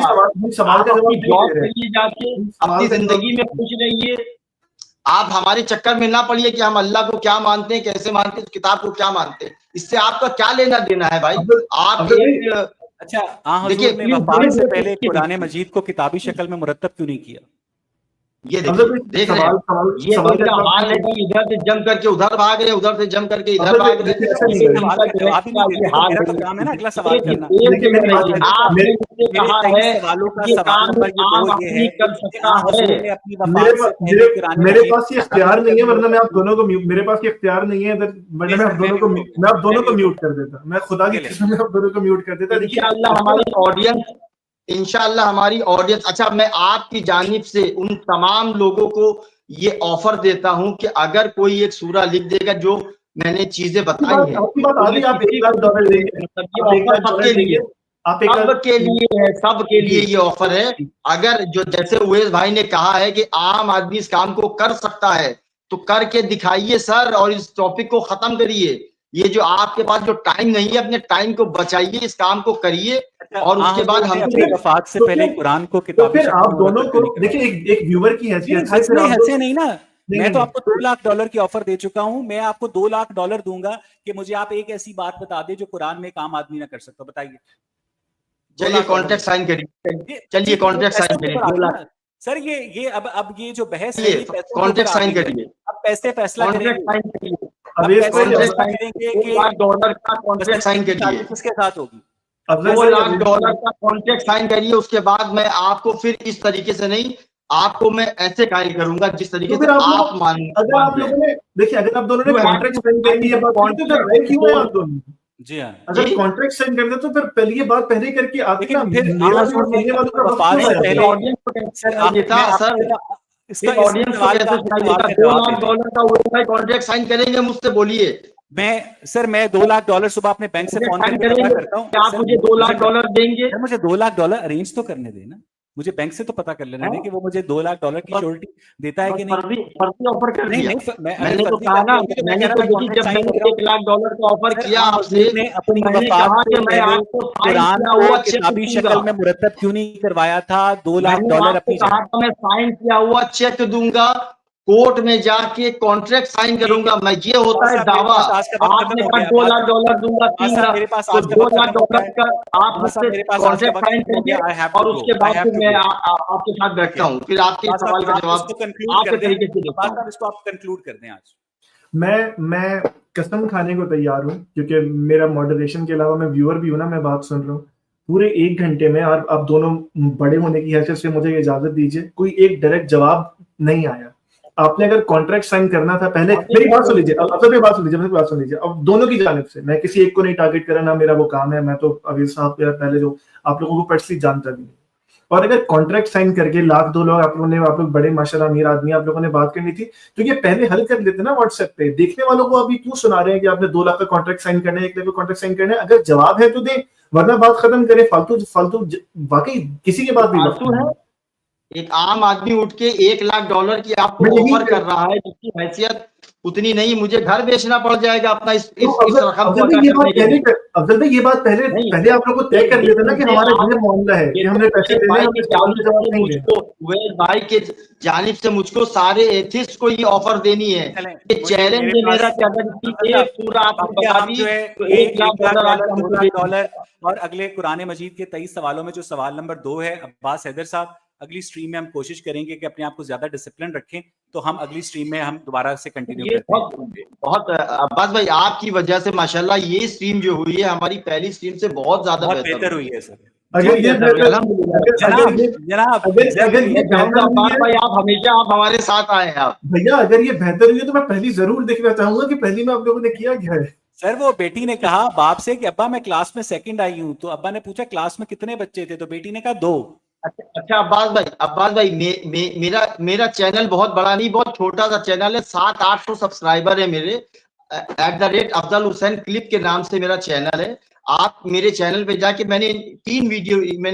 सवाल का जवाब जॉब करिए, जाके अपनी जिंदगी में खुश रहिए। आप हमारे चक्कर में ना पड़िए कि हम अल्लाह को क्या मानते हैं, कैसे मानते हैं, किताब को क्या मानते हैं। इससे आपका क्या लेना देना है भाई? आप अच्छा, देखिए, वफात से पहले कुरान मजीद को किताबी शक्ल में मुरतब क्यों नहीं किया? ये देख रहे हैं, ये तो हाल है कि इधर से जम करके उधर भाग रहे, उधर से जम करके इधर भाग रहे। अगला सवाल करना। मेरे पास ये इख्तियार नहीं है, वरना मैं आप दोनों को मेरे पास ये इख्तियार नहीं है, वरना मैं आप दोनों को म्यूट कर देता। मैं खुदा की कसम में आप दोनों को म्यूट कर देता। इंशाअल्लाह हमारी ऑडियंस, इंशाअल्लाह हमारी ऑडियंस। अच्छा, मैं आपकी जानिब से उन तमाम लोगों को ये ऑफर देता हूं कि अगर कोई एक सूरा लिख देगा जो मैंने चीजें बताई हैं, सबके लिए ये ऑफर है। अगर जो जैसे उवैस भाई ने कहा है कि आम आदमी इस काम को कर सकता है, तो करके दिखाइए सर, और इस टॉपिक को खत्म करिए। ये जो आपके पास जो टाइम नहीं है, अपने टाइम को बचाइए, इस काम को करिए, और उसके बाद हम वफात से पहले कुरान को किताबी फिर आप दोनों को देखिए, एक व्यूअर की हैसियत ऐसे नहीं ना। मैं तो आपको $2 लाख की ऑफर दे चुका हूं। मैं आपको $2 लाख दूंगा कि मुझे आप एक ऐसी बात बता दे जो कुरान में एक आम आदमी ना कर सकता। बताइए। चलिए कॉन्ट्रैक्ट साइन करिए, चलिए कॉन्ट्रैक्ट साइन करिए सर। ये अब ये जो बहस है, कॉन्ट्रैक्ट साइन करिए। अब पैसे फैसला करेंगे, $2 का कॉन्ट्रैक्ट साइन करिए। किसके साथ होगी? $2 लाख का कॉन्ट्रैक्ट साइन करिए। उसके बाद मैं आपको फिर इस तरीके से नहीं, आपको मैं ऐसे कायल करूंगा जिस तरीके से आप मान। अगर आप लोगों ने देखिए, अगर आप दोनों ने कॉन्ट्रैक्ट साइन कर लिया, जी हाँ। अगर जी। कॉन्ट्रैक्ट साइन करते तो फिर पहले ये बात पहले करके आते लेकिन ना, फिर मेरा आप और मिलने वालों का वक्त वफात क्यों से आया पहले फिर? ऑडियंस को कैसे सर सुनाई देता सर? इसका फिर इस ऑडियंस को सवाल कैसे का सुनाई सवाल देता? का 2 जवाब लाख दीजिए। डॉलर का OSI कॉन्ट्रैक्ट साइन करेंगे मुझसे, बोलिए। मैं $2 लाख सुबह अपने बैंक से कॉन्ट्रैक्ट फोन साइन करके पता करेंगे, करता हूँ क्या आप सर। मुझे 2 लाख डॉलर देंगे? सर मुझे $2 लाख अरेंज तो करने देना, मुझे बैंक से तो पता कर लेने दें कि वो मुझे $2 लाख की बस श्योरिटी देता है बस कि नहीं। फर्जी ऑफर कर नहीं दिया। नहीं, मैं अगर मैंने तो फर्जी कहा करते ना, होंगे तो मैं कह मैंने रहा तो मैं देखिए, कॉन्ट्रैक्ट जब साइन मैंने कर रहा हूँ। 1 लाख डॉलर का ऑफर सर किया हम आपसे, हजूर ने तो अपनी मैंने वफात कहा से कि मैं पहले आपको साइन कुरान किया को हुआ चेक किताबी दूंगा। शक्ल में मुरतब क्यों नहीं करवाया था? $2 लाख मैंने आपको अपनी कहा जगह। था मैं साइन किया हुआ चेक दूंगा, कोर्ट में जाके कॉन्ट्रैक्ट साइन ठीक करूंगा है मैं, ये होता है साहब, मेरे दावा। पास आज का वक्त खत्म आपने हो कहा गया। 2 लाख डॉलर दूंगा, अब्बास 3 साहब लाख, मेरे पास तो आज का 2 वक्त लाख खत्म हो गया डॉलर है। का आप अब्बास साहब मुझसे मेरे पास आज का कॉन्ट्रैक्ट वक्त साइन खत्म हो करिए, गया। आई हैव टू और गो, उसके आई बाद हैव फिर टू मैं गो। आपके साथ ठीक बैठता है हूँ, फिर आपके अब्बास सवाल का साहब, आप जवाब इसको कंक्लूड आपके कर दें। तरीके से देता अब्बास हूँ। साहब इसको आप कंक्लूड कर दें आज। मैं कसम खाने को तैयार हूँ, क्योंकि मेरा मॉडरेशन के अलावा मैं व्यूअर भी हूँ ना, मैं बात सुन रहा हूँ पूरे 1 घंटे में। और आप दोनों बड़े होने की हैसियत से मुझे इजाजत दीजिए, कोई एक डायरेक्ट जवाब नहीं आया। आपने अगर कॉन्ट्रैक्ट साइन करना था पहले, मेरी बात सुन लीजिए, अब मेरी बात सुन लीजिए, मेरी बात सुन लीजिए। अब दोनों की जानिब से, मैं किसी एक को नहीं टारगेट कर रहा, ना मेरा वो काम है, मैं तो अभी साहब पहले जो आप लोगों को पर्सनली जानता भी नहीं। और अगर कॉन्ट्रैक्ट साइन करके लाख 2 लाख आप लोग बड़े माशाल्लाह अमीर आदमी, आप लोगों ने बात करनी थी तो ये पहले हल कर लेते ना व्हाट्सएप पे। देखने वालों को अभी क्यों सुना रहे हैं कि आपने 2 लाख का कॉन्ट्रैक्ट साइन करना है, 1 लाख का कॉन्ट्रैक्ट साइन करना है? अगर जवाब है तो दें, वरना बात खत्म करें। फालतू फालतू वाकई किसी के पास भी वक्त फालतू है, एक आम आदमी उठ के 1 लाख डॉलर की आपको मैं यही ऑफर कर रहा है, जिसकी हैसियत उतनी नहीं, मुझे घर बेचना पड़ जाएगा अपना इस तो रकम को अफजल भाई अदा ये बात करने के पहले लिए। अफजल भाई ये बात पहले नहीं, पहले आप लोग को तय कर लेते ना कि मुझे हमारा आप ये मामला है कि ये हमने पैसे देने हैं, हम इस सवाल का जवाब नहीं दें। उवैस भाई के जानिब से मुझको सारे एथिस्ट को ये ऑफर देनी है, ये चैलेंज है मेरा कि अगर इसकी एक सूरा आपने बता हम दी जो है तो 1 1 लाख लाख डॉलर डॉलर, आपको 2 हमको लाख दे डॉलर और अगले कुरान मजीद के 23 सवालों में जो सवाल नंबर 2 है, अब्बास हैदर साहब अगली स्ट्रीम में हम कोशिश करेंगे कि अपने आप को ज्यादा डिसिप्लिन रखें, तो हम अगली स्ट्रीम में हम दोबारा से कंटिन्यू ये करते हैं। बहुत अब्बास भाई आपकी वजह से माशाल्लाह ये स्ट्रीम जो हुई है हमारी पहली स्ट्रीम से बहुत ज्यादा बेहतर हुई है सर। अगर ये बेहतर, जनाब जनाब अगर ये बेहतर हुई है, भाई आप हमेशा आप हमारे साथ आए हैं आप भैया अगर ये बेहतर हुई है तो मैं पहली जरूर देखना चाहूंगा कि पहली में आप लोगों ने किया क्या है। सर वो बेटी ने कहा बाप से कि अब्बा मैं क्लास में सेकंड आई हूँ, तो अब्बा ने पूछा क्लास में कितने बच्चे थे, तो बेटी ने कहा 2। अच्छा अब्बास भाई मेरा चैनल बहुत बड़ा नहीं, बहुत छोटा सा चैनल है, 700-800 सब्सक्राइबर है मेरे। @अफजल हुसैन क्लिप के नाम से मेरा चैनल है। आप मेरे चैनल पे जाके मैंने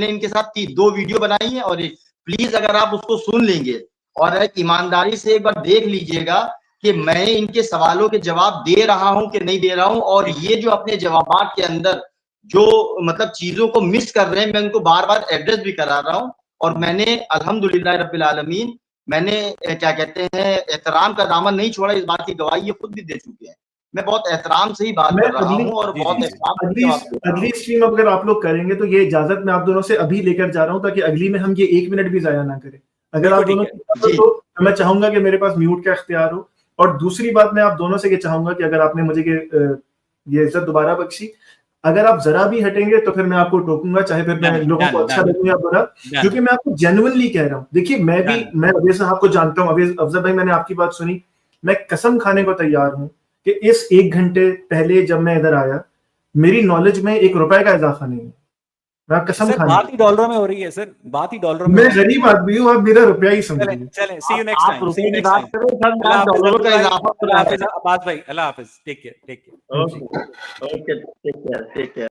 इनके साथ 2 वीडियो बनाई है, और प्लीज अगर आप उसको सुन लेंगे और एक ईमानदारी से एक बार देख लीजिएगा कि मैं इनके सवालों के जवाब दे रहा हूं कि नहीं दे रहा हूं, और ये जो अपने जवाबात के अंदर जो मतलब चीजों को मिस कर रहे हैं, मैं उनको बार बार एड्रेस भी करा रहा हूं। और मैंने अल्हम्दुलिल्लाह रब्बिल आलमीन, मैंने क्या कहते हैं एहतराम का दामन नहीं छोड़ा, इस बात की गवाही ये खुद भी दे चुके हैं। मैं बहुत एहतराम से ही बात कर रहा हूँ और बहुत अगली स्ट्रीम अगर आप लोग करेंगे तो ये इजाजत मैं आप दोनों से अभी लेकर जा रहा हूँ, ताकि अगली में हम ये 1 मिनट भी जाया ना करें। अगर आप दोनों तो मैं चाहूंगा कि मेरे पास म्यूट का इख्तियार हो। और दूसरी बात मैं आप दोनों से ये चाहूंगा कि अगर आपने मुझे ये इज्जत दोबारा बख्शी, अगर आप जरा भी हटेंगे तो फिर मैं आपको टोकूंगा, चाहे फिर मैं लोगों को अच्छा लगूं या बुरा, क्योंकि मैं आपको जेन्युइनली कह रहा हूँ। देखिए मैं अभी साहब को जानता हूँ, अभी अफजल भाई मैंने आपकी बात सुनी, मैं कसम खाने को तैयार हूँ कि इस 1 घंटे पहले जब मैं इधर आया मेरी नॉलेज में 1 रुपए का इजाफा नहीं है। मैं कसम खाने, बात ही डॉलरों में हो रही है सर, बात ही डॉलरों में। मैं गरीब आदमी हूँ, आप मेरा रुपया ही समझिए। चलें see you next time, see you next time. डॉलरों का इजाफा अब्बास भाई, अल्लाह हाफिज, take care, take care. Okay take care.